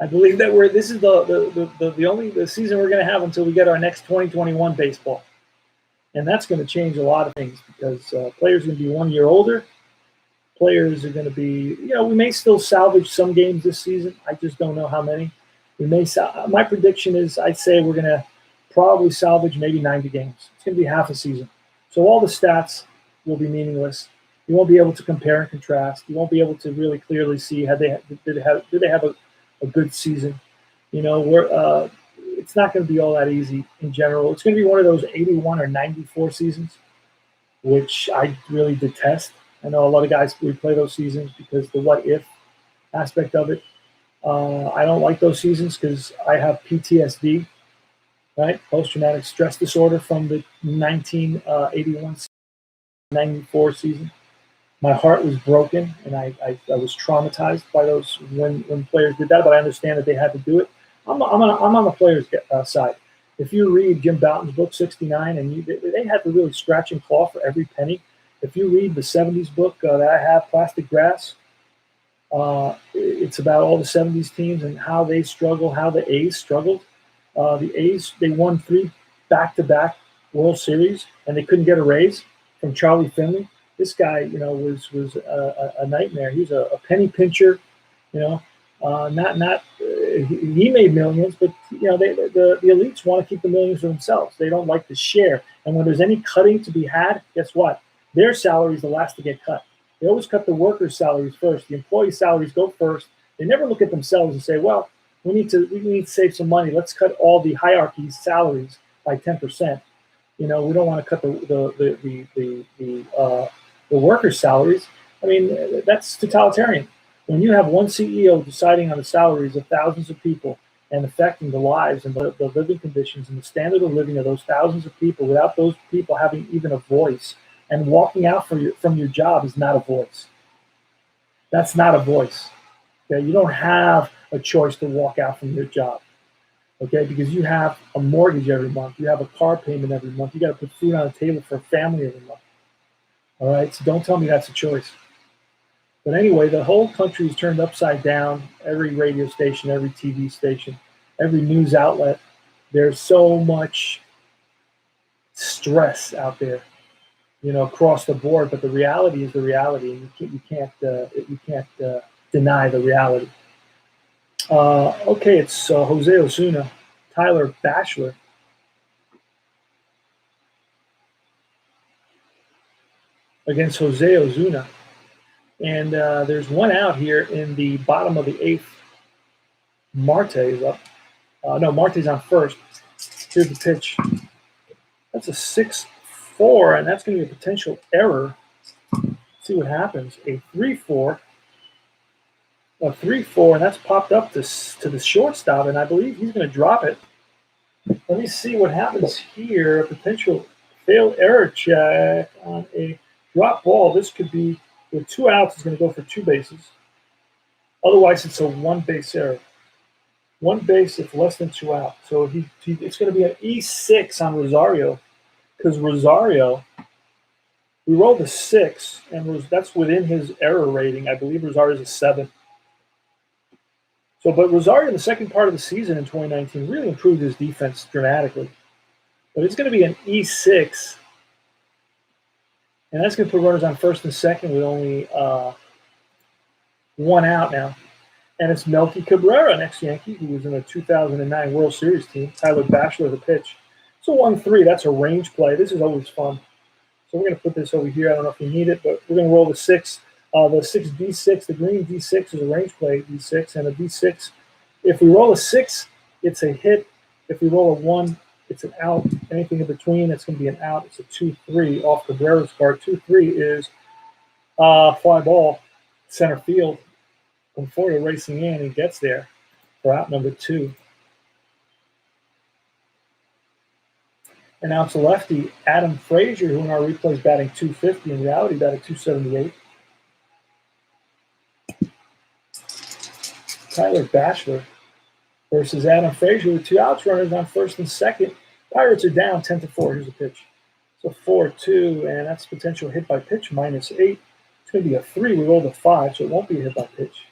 I believe that this is the only the season we're going to have until we get our next 2021 baseball, and that's going to change a lot of things because players are going to be 1 year older. Players are going to be, we may still salvage some games this season. I just don't know how many. We may. My prediction is, I'd say we're going to probably salvage maybe 90 games. It's going to be half a season, so all the stats will be meaningless. You won't be able to compare and contrast. You won't be able to really clearly see did they have a good season. It's not going to be all that easy in general. It's going to be one of those 81 or 94 seasons, which I really detest. I know a lot of guys replay those seasons because the what if aspect of it. I don't like those seasons because I have PTSD, right? Post-traumatic stress disorder from the 1981 94 season. My heart was broken, and I was traumatized by those when players did that. But I understand that they had to do it. I'm on the players' side. If you read Jim Bouton's book 69, and they had to really scratch and claw for every penny. If you read the 70s book that I have, Plastic Grass, it's about all the 70s teams and how they struggle, how the A's struggled. The A's, they won 3 back-to-back World Series, and they couldn't get a raise from Charlie Finley. This guy, was a nightmare. He's a penny pincher, he made millions, but the elites want to keep the millions for themselves. They don't like to share. And when there's any cutting to be had, guess what? Their salary is the last to get cut. They always cut the workers' salaries first. The employee salaries go first. They never look at themselves and say, "Well, we need to save some money. Let's cut all the hierarchy's salaries by 10%." We don't want to cut the workers' salaries. I mean, that's totalitarian. When you have one CEO deciding on the salaries of thousands of people and affecting the lives and the living conditions and the standard of living of those thousands of people without those people having even a voice, and walking out from your job is not a voice. That's not a voice. Okay, you don't have a choice to walk out from your job. Okay, because you have a mortgage every month, you have a car payment every month, you got to put food on the table for a family every month. All right, so don't tell me that's a choice. But anyway, the whole country is turned upside down. Every radio station, every TV station, every news outlet. There's so much stress out there, across the board. But the reality is the reality, and you can't deny the reality. Okay, it's Jose Osuna, Tyler Bachelor. Against Jose Osuna. And there's one out here in the bottom of the 8th. Marte is up. No, Marte's on first. Here's the pitch. That's a 6-4, and that's going to be a potential error. Let's see what happens. A 3-4. A 3-4, and that's popped up to the shortstop, and I believe he's going to drop it. Let me see what happens here. A potential failed error check on a drop ball. This could be, with 2 outs, it's going to go for 2 bases. Otherwise, it's a 1-base error. 1 base if less than 2 out. So it's going to be an E6 on Rosario, because Rosario, we rolled a 6, and that's within his error rating. I believe Rosario's a 7. But Rosario in the second part of the season in 2019 really improved his defense dramatically. But it's going to be an E6, and that's going to put runners on first and second with only 1 out now. And it's Melky Cabrera, an ex-Yankee, who was in the 2009 World Series team. Tyler Bachelor, the pitch. So 1-3, that's a range play. This is always fun. So we're going to put this over here. I don't know if you need it, but we're going to roll the 6. The 6 D6, the green D6 is a range play D6, and a D6. If we roll a 6, it's a hit. If we roll a 1, it's an out. Anything in between, it's going to be an out. It's a 2-3 off Cabrera's card. 2-3 is fly ball, center field. Conforto racing in, he gets there for out number 2. And now it's a lefty, Adam Frazier, who in our replay is batting 250. In reality, batting 278. Tyler Bachelor versus Adam Frazier with 2 outs, runners on first and second. Pirates are down 10-4. Here's a pitch. So 4-2, and that's potential hit by pitch, -8. It's going to be a 3. We rolled a 5, so it won't be a hit by pitch.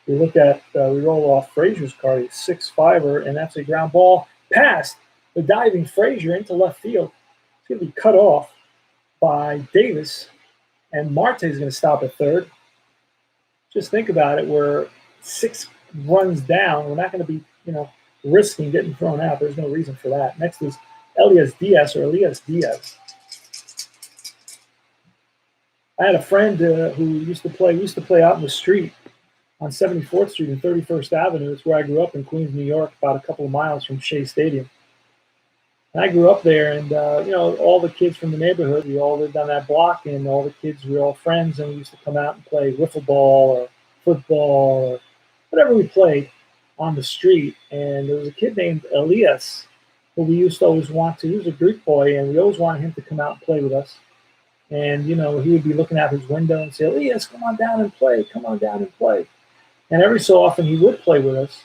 We look at, we roll off Frazier's card, a 6-5er, and that's a ground ball past the diving Frazier into left field. It's going to be cut off by Davis, and Marte is going to stop at third. Just think about it. We're 6 runs down. We're not going to be, risking getting thrown out. There's no reason for that. Next is Elias Diaz. I had a friend who used to play out in the street on 74th Street and 31st Avenue. It's where I grew up in Queens, New York, about a couple of miles from Shea Stadium. And I grew up there, and all the kids from the neighborhood, we all lived on that block, and all the kids were all friends, and we used to come out and play wiffle ball or football or whatever we played on the street. And there was a kid named Elias who we used to always want to. He was a Greek boy, and we always wanted him to come out and play with us. And, he would be looking out his window and say, Elias, come on down and play. And every so often he would play with us.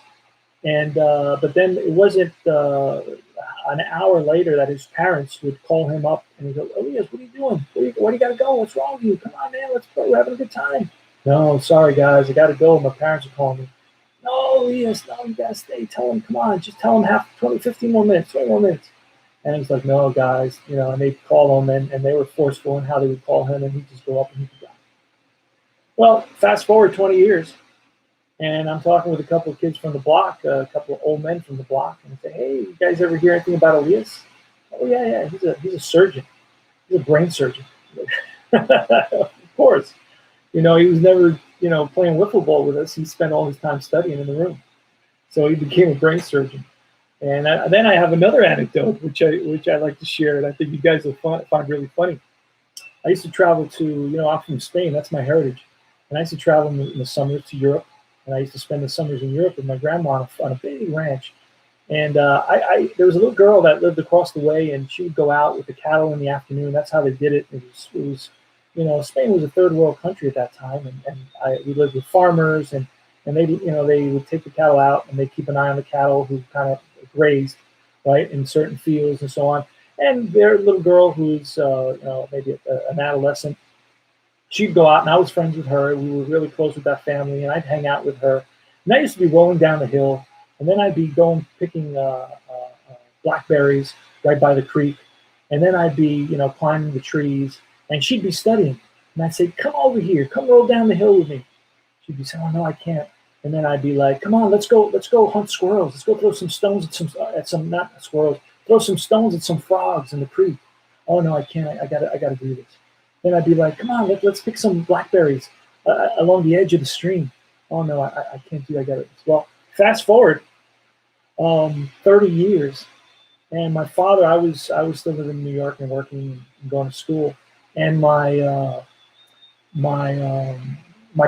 And but then it wasn't an hour later that his parents would call him up and he'd go, Elias, what are you doing? Where do you got to go? What's wrong with you? Come on, man, let's play. We're having a good time. No, sorry, guys, I got to go. My parents are calling me. No, Elias, no, you got to stay. Tell him, come on, just tell him 20 more minutes. And he's like, no, guys, and they'd call him, and they were forceful in how they would call him, and he'd just go up and he'd go down. Well, fast forward 20 years, and I'm talking with a couple of kids from the block, a couple of old men from the block, and I say, hey, you guys ever hear anything about Elias? Oh, yeah, he's a surgeon. He's a brain surgeon. Of course. He was never, playing wiffle ball with us. He spent all his time studying in the room. So he became a brain surgeon. And then I have another anecdote, which I like to share, and I think you guys will find really funny. I used to travel to, I'm from Spain. That's my heritage. And I used to travel in the summers to Europe. And I used to spend the summers in Europe with my grandma on a big ranch. And there was a little girl that lived across the way, and she would go out with the cattle in the afternoon. That's how they did it. It was Spain was a third world country at that time, and we lived with farmers, and they would take the cattle out, and they keep an eye on the cattle who kind of grazed, right, in certain fields and so on. And their little girl, who's maybe an adolescent, she'd go out, and I was friends with her. We were really close with that family, and I'd hang out with her. And I used to be rolling down the hill, and then I'd be going picking blackberries right by the creek, and then I'd be climbing the trees, and she'd be studying, and I'd say, "Come over here, come roll down the hill with me." She'd be saying, "Oh no, I can't." And then I'd be like, "Come on, let's go hunt squirrels. Let's go throw some stones at some not squirrels. Throw some stones at some frogs in the creek." "Oh no, I can't. I gotta do this." Then I'd be like, "Come on, let's pick some blackberries along the edge of the stream." "Oh no, I can't do. I got it." Well, fast forward 30 years, and my father, I was still living in New York and working and going to school, and my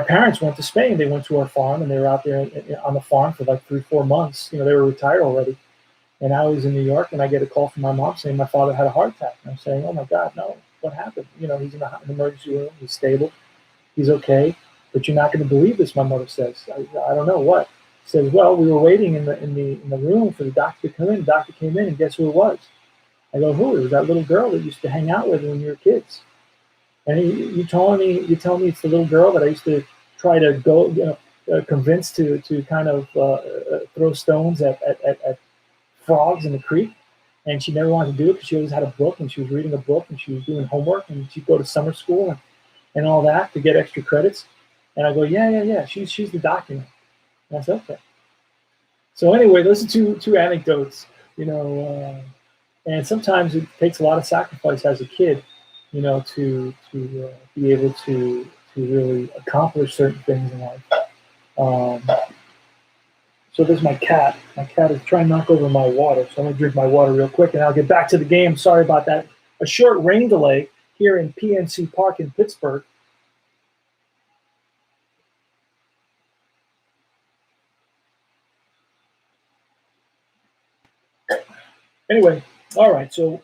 parents went to Spain. They went to our farm, and they were out there on the farm for like 3-4 months. They were retired already. And I was in New York, and I get a call from my mom saying my father had a heart attack. And I'm saying, "Oh my God, no, what happened?" He's in an emergency room. He's stable. He's okay. "But you're not going to believe this," my mother says. I don't know what. She says, "Well, we were waiting in the room for the doctor to come in. The doctor came in, and guess who it was?" I go, "Who?" "It was that little girl that you used to hang out with when you were kids." And you tell me it's the little girl that I used to try to go, convince to kind of throw stones at frogs in the creek, and she never wanted to do it because she always had a book, and she was reading a book, and she was doing homework, and she'd go to summer school and all that to get extra credits. And I go, yeah, she's the doctor. And I said, okay. So anyway, those are two anecdotes, and sometimes it takes a lot of sacrifice as a kid, to be able to really accomplish certain things in life. So there's my cat. My cat is trying to knock over my water, so I'm going to drink my water real quick, and I'll get back to the game. Sorry about that. A short rain delay here in PNC Park in Pittsburgh. Anyway, all right, so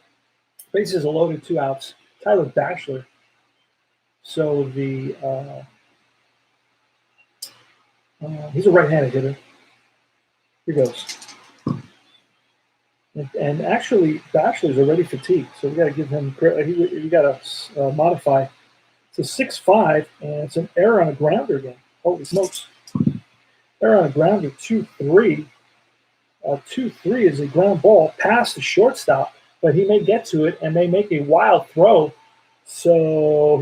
bases are loaded, 2 outs. Tyler Bachelor. So he's a right-handed hitter. Here goes. And actually, Bachelor's already fatigued, so we got to give him credit. We got to modify. It's a 6-5, and it's an error on a grounder again. Holy smokes! They're on a grounder 2-3. 2-3 is a ground ball past the shortstop, but he may get to it and may make a wild throw. So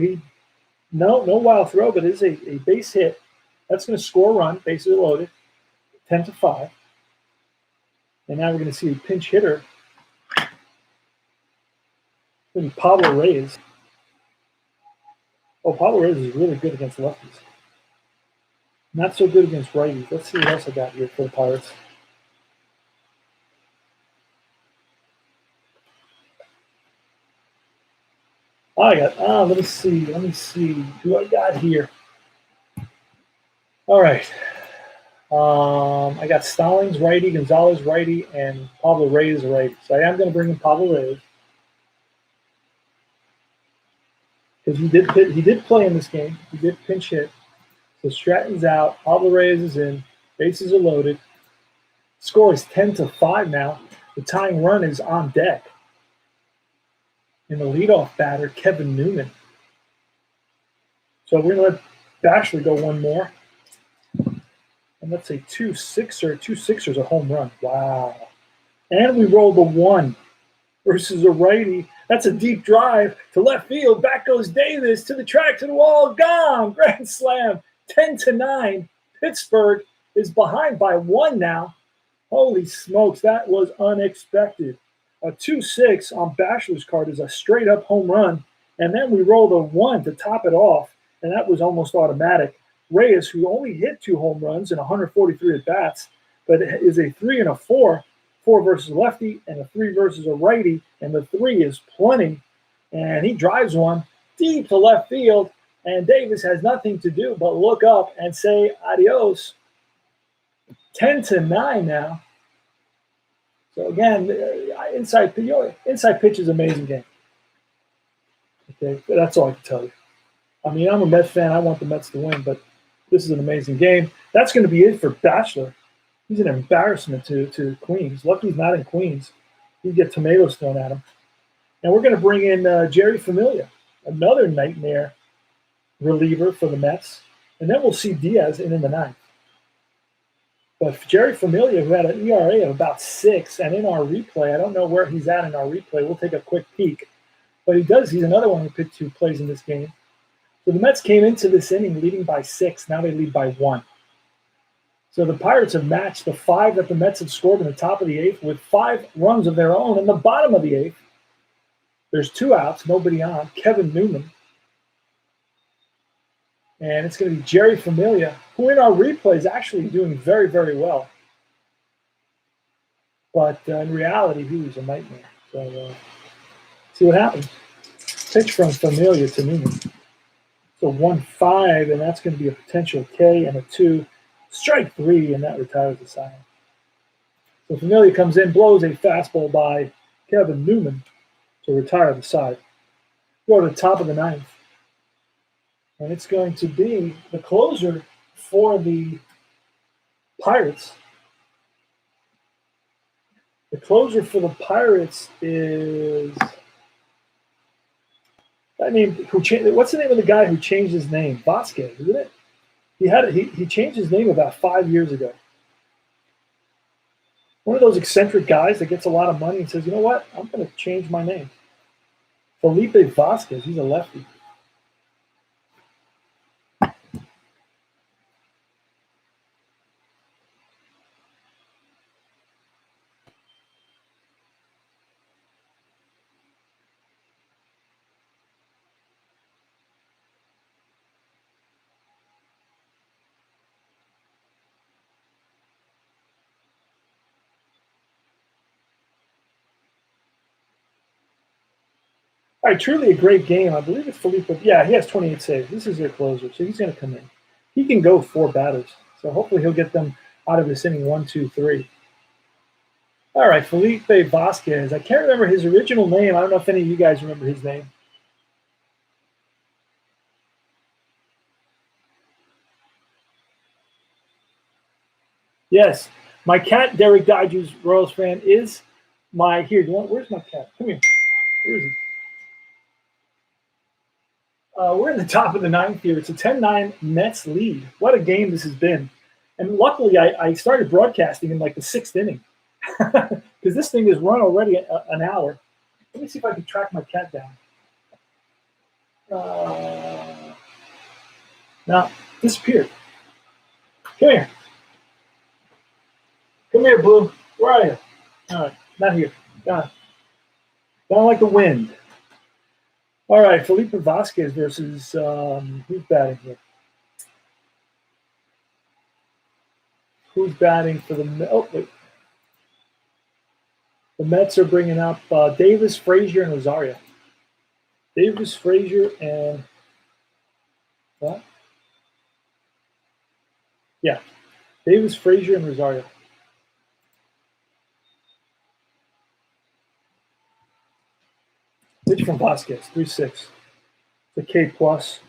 no wild throw, but it is a base hit. That's going to score a run. Bases are loaded, 10-5. And now we're going to see a pinch hitter. It's going to be Pablo Reyes. Oh, Pablo Reyes is really good against lefties. Not so good against righties. Let's see what else I got here for the Pirates. Let me see who I got here. All right. I got Stallings righty, Gonzalez righty, and Pablo Reyes righty. So I am going to bring in Pablo Reyes because he did play in this game. He did pinch hit. So Stratton's out. Pablo Reyes is in. Bases are loaded. Score is 10-5 now. The tying run is on deck. And the leadoff batter, Kevin Newman. So we're going to let Bachelor go one more. And let's say 2-6er. 2-6er is a home run. Wow. And we rolled a 1 versus a righty. That's a deep drive to left field. Back goes Davis to the track, to the wall. Gone. Grand slam. 10-9. Pittsburgh is behind by 1 now. Holy smokes. That was unexpected. A 2-6 on Bachelor's card is a straight-up home run. And then we rolled a 1 to top it off, and that was almost automatic. Reyes, who only hit 2 home runs and 143 at-bats, but is a 3 and a 4. 4 versus lefty and a 3 versus a righty, and the 3 is plenty. And he drives one deep to left field, and Davis has nothing to do but look up and say adios. 10-9 now. So again, inside pitch is an amazing game. Okay, that's all I can tell you. I mean, I'm a Mets fan. I want the Mets to win, but this is an amazing game. That's going to be it for Bachelor. He's an embarrassment to Queens. Lucky he's not in Queens. He'd get tomatoes thrown at him. And we're going to bring in Jerry Familia, another nightmare reliever for the Mets. And then we'll see Diaz in the 9th. But Jerry Familia, who had an ERA of about 6, and in our replay, I don't know where he's at in our replay. We'll take a quick peek. But he's another one who plays in this game. So the Mets came into this inning leading by 6. Now they lead by 1. So the Pirates have matched the 5 that the Mets have scored in the top of the 8th with 5 runs of their own in the bottom of the 8th. There's 2 outs, nobody on. Kevin Newman. And it's going to be Jerry Familia, who in our replay is actually doing very, very well. But in reality, he was a nightmare. So see what happens. Pitch from Familia to Newman. So 1-5, and that's going to be a potential K and a 2. Strike 3, and that retires the sign. So Familia comes in, blows a fastball by Kevin Newman to retire the side. Go to the top of the 9th. And it's going to be the closer for the Pirates. The closer for the Pirates is what's the name of the guy who changed his name? Vasquez, isn't it? He changed his name about 5 years ago. One of those eccentric guys that gets a lot of money and says, you know what, I'm going to change my name. Felipe Vasquez, he's a lefty. All right, truly a great game. I believe it's Felipe. Yeah, he has 28 saves. This is their closer, so he's going to come in. He can go 4 batters, so hopefully he'll get them out of this inning 1, 2, 3. All right, Felipe Vasquez. I can't remember his original name. I don't know if any of you guys remember his name. Yes, my cat, Derek Dodgers Royals fan, is my here. Where's my cat? Come here. Where is he? We're in the top of the 9th here. It's a 10-9 Mets lead. What a game this has been. And luckily, I started broadcasting in like the 6th inning because this thing is run already an hour. Let me see if I can track my cat down. Now, disappeared. Come here. Come here, Blue. Where are you? All right, not here. Gone. Down like the wind. All right, Felipe Vasquez versus who's batting here? Who's batting for the? Oh, wait. The Mets are bringing up Davis, Frazier, and Rosario. Davis, Frazier, and what? Yeah, Davis, Frazier, and Rosario. Pitch from Vasquez, 3-6. The K plus.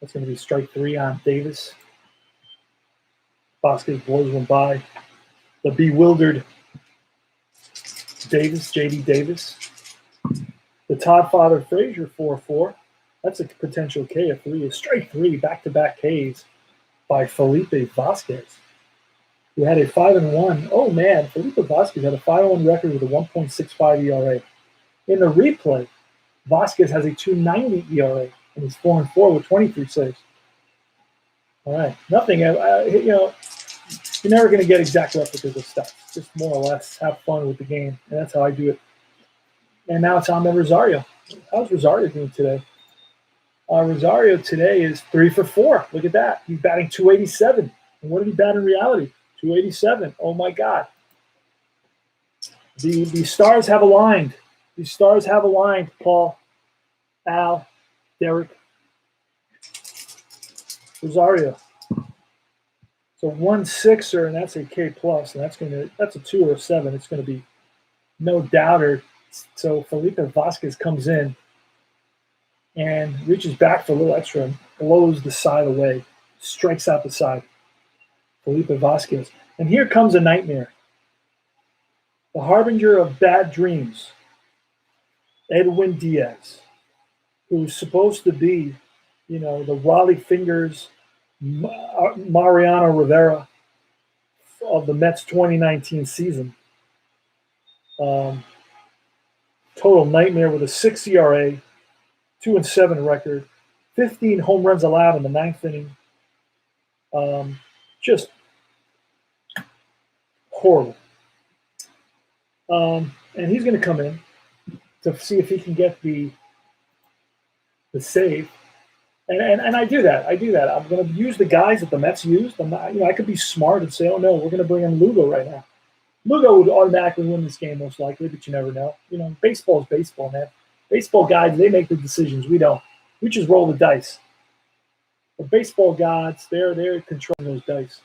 That's going to be strike 3 on Davis. Vasquez blows one by. The bewildered Davis, J.D. Davis. The Todd Father Frazier, 4-4. That's a potential K of 3. A strike 3, back-to-back Ks by Felipe Vasquez, who had a 5-1. Oh, man, Felipe Vasquez had a 5-1 record with a 1.65 ERA. In the replay, Vasquez has a 2.90 ERA, and he's 4-4 with 23 saves. All right, nothing. You're never going to get exact replicas of stuff. Just more or less have fun with the game, and that's how I do it. And now it's on to Rosario. How's Rosario doing today? Rosario today is 3-for-4. Look at that. He's batting 287. And what did he bat in reality? 287. Oh, my God. The stars have aligned. The stars have aligned, Paul, Al, Derek, Rosario. So 1-6er, and that's a K plus, and that's a 2 or a 7. It's going to be no doubter. So Felipe Vasquez comes in and reaches back for a little extra and blows the side away, strikes out the side. Felipe Vasquez. And here comes a nightmare. The harbinger of bad dreams, Edwin Diaz, who's supposed to be, the Wally Fingers, Mariano Rivera of the Mets 2019 season. Total nightmare with a 6 ERA, 2-7 record, 15 home runs allowed in the 9th inning. Just horrible. And he's going to come in to see if he can get the save. And I do that. I'm going to use the guys that the Mets used. I'm not, I could be smart and say, oh, no, we're going to bring in Lugo right now. Lugo would automatically win this game most likely, but you never know. Baseball is baseball, man. Baseball guys, they make the decisions. We don't. We just roll the dice. The baseball gods, they're controlling those dice.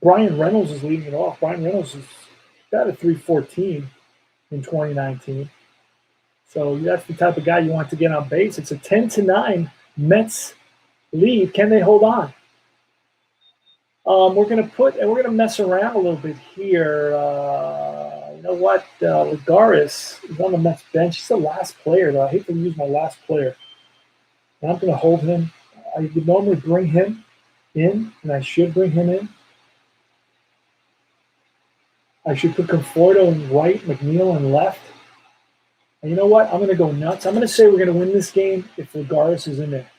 Brian Reynolds is leading it off. Brian Reynolds is got a 314 in 2019. So that's the type of guy you want to get on base. It's a 10-9 Mets lead. Can they hold on? We're going to mess around a little bit here. You know what? Lagares is on the Mets bench. He's the last player, though. I hate to use my last player. And I'm going to hold him. I would normally bring him in, and I should bring him in. I should put Conforto in right, McNeil in left. And you know what? I'm going to go nuts. I'm going to say we're going to win this game if Lagares is in there.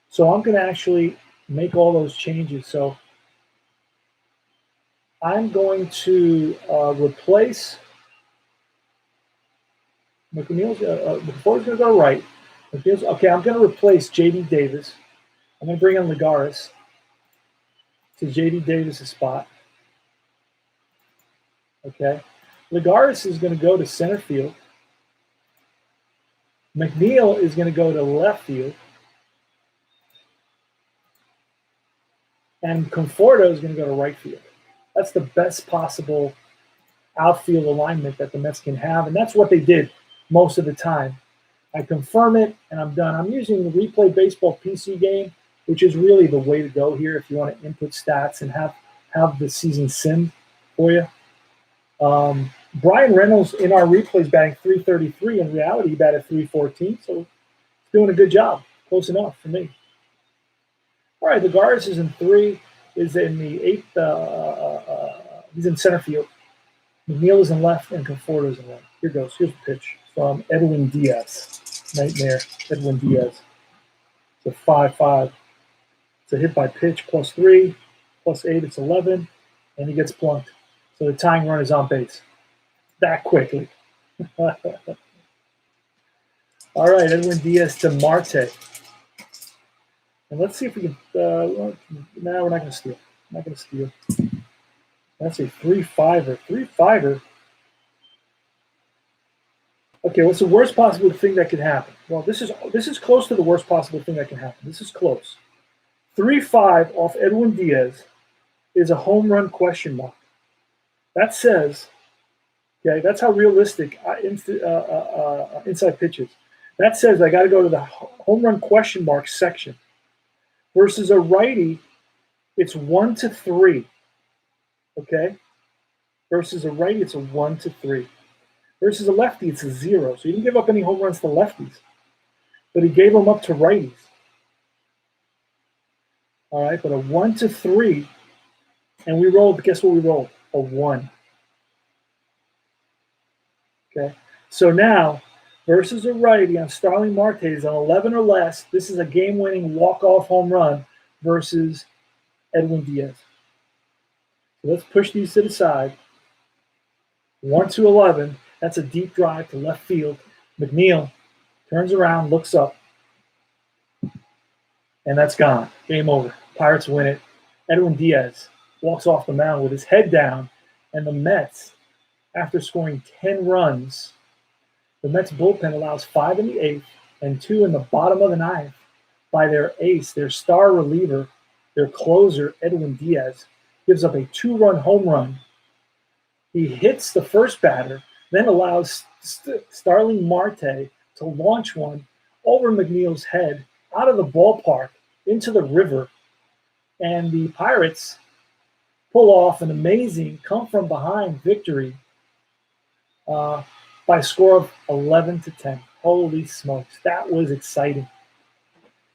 So I'm going to actually make all those changes. So I'm going to replace McNeil's. Conforto's going to go right. Okay, I'm going to replace J.D. Davis. I'm going to bring in Lagares to J.D. Davis' spot. Okay. Lagares is going to go to center field. McNeil is going to go to left field. And Conforto is going to go to right field. That's the best possible outfield alignment that the Mets can have, and that's what they did most of the time. I confirm it, and I'm done. I'm using the Replay Baseball PC game, which is really the way to go here if you want to input stats and have the season simmed for you. Brian Reynolds in our replays batting 333. In reality, he batted 314, so he's doing a good job. Close enough for me. All right, the Gardas is in 3, is in the 8th. He's in center field. McNeil is in left, and Conforto is in right. Here goes. Here's the pitch from Edwin Diaz. Nightmare, Edwin Diaz. It's a 5-5. It's a hit by pitch, +3, +8, it's 11, and he gets plunked. So the tying run is on base. That quickly. All right, Edwin Diaz to Marte. And let's see if we can. No, we're not going to steal. Not going to steal. That's a 3-5er. 3-5er. Okay, what's the worst possible thing that could happen? Well, this is close to the worst possible thing that can happen. This is close. 3-5 off Edwin Diaz is a home run question mark. That says, okay, that's how realistic inside pitch is. That says I got to go to the home run question mark section. Versus a righty, it's 1-3. Okay? Versus a righty, it's a 1-3. Versus a lefty, it's a 0. So he didn't give up any home runs to lefties. But he gave them up to righties. All right, but a 1-3. And we rolled, guess what we rolled? A 1. Okay? So now, versus a righty on Starling Marte is on 11 or less. This is a game-winning walk-off home run versus Edwin Diaz. So let's push these to the side. 1-11. That's a deep drive to left field. McNeil turns around, looks up, and that's gone. Game over. Pirates win it. Edwin Diaz walks off the mound with his head down, and the Mets, after scoring 10 runs, the Mets bullpen allows 5 in the 8th and 2 in the bottom of the 9th by their ace, their star reliever, their closer, Edwin Diaz, gives up a 2-run home run. He hits the first batter, then allows Starling Marte to launch one over McNeil's head out of the ballpark into the river. And the Pirates pull off an amazing come-from-behind victory by a score of 11-10. Holy smokes, that was exciting.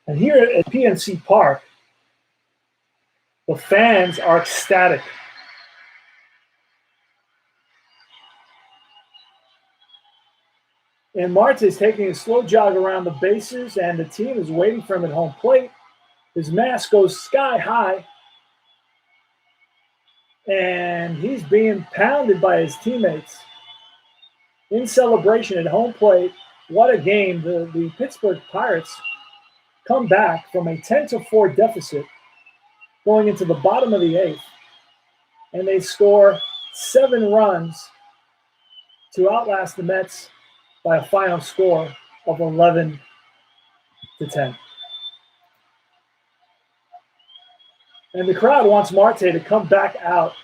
And here at PNC Park, the fans are ecstatic. And Marte is taking a slow jog around the bases, and the team is waiting for him at home plate. His mask goes sky high, and he's being pounded by his teammates. In celebration at home plate, what a game. The Pittsburgh Pirates come back from a 10-4 deficit going into the bottom of the 8th, and they score 7 runs to outlast the Mets by a final score of 11-10. And the crowd wants Marte to come back out.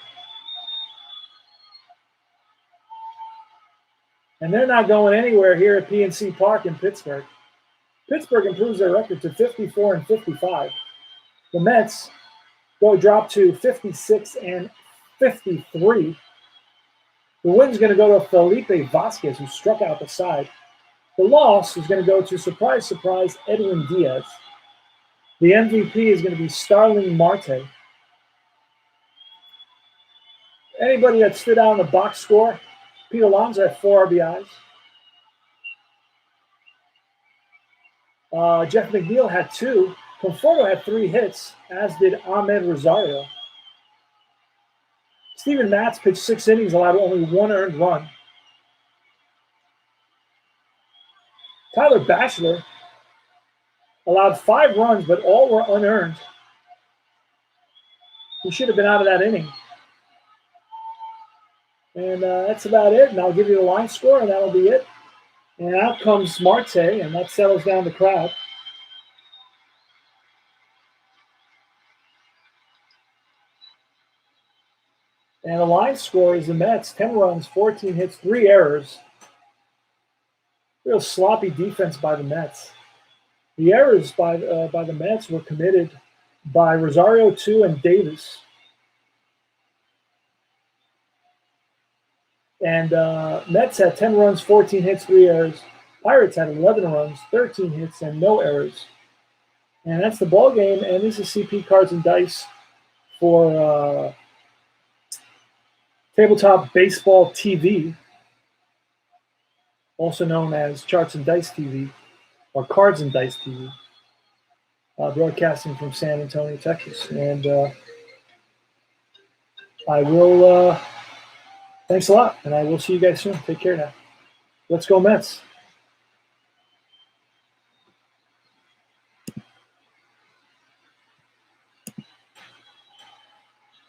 And they're not going anywhere here at PNC Park in Pittsburgh. Pittsburgh improves their record to 54-55. The Mets drop to 56-53. The win's going to go to Felipe Vasquez, who struck out the side. The loss is going to go to, surprise, surprise, Edwin Diaz. The MVP is going to be Starling Marte. Anybody that stood out in the box score, Pete Alonso had 4 RBIs. Jeff McNeil had 2. Conforto had 3 hits, as did Ahmed Rosario. Steven Matz pitched 6 innings, allowed only 1 earned run. Tyler Batchelor allowed 5 runs, but all were unearned. He should have been out of that inning. And that's about it. And I'll give you the line score, and that'll be it. And out comes Marte, and that settles down the crowd. And the line score is the Mets, 10 runs, 14 hits, 3 errors. Real sloppy defense by the Mets. The errors by the Mets were committed by Rosario 2 and Davis. And Mets had 10 runs, 14 hits, 3 errors. Pirates had 11 runs, 13 hits, and no errors. And that's the ball game. And this is CP Cards and Dice for Tabletop Baseball TV, also known as Charts and Dice TV or Cards and Dice TV, broadcasting from San Antonio, Texas. And I will, thanks a lot. And I will see you guys soon. Take care now. Let's go Mets.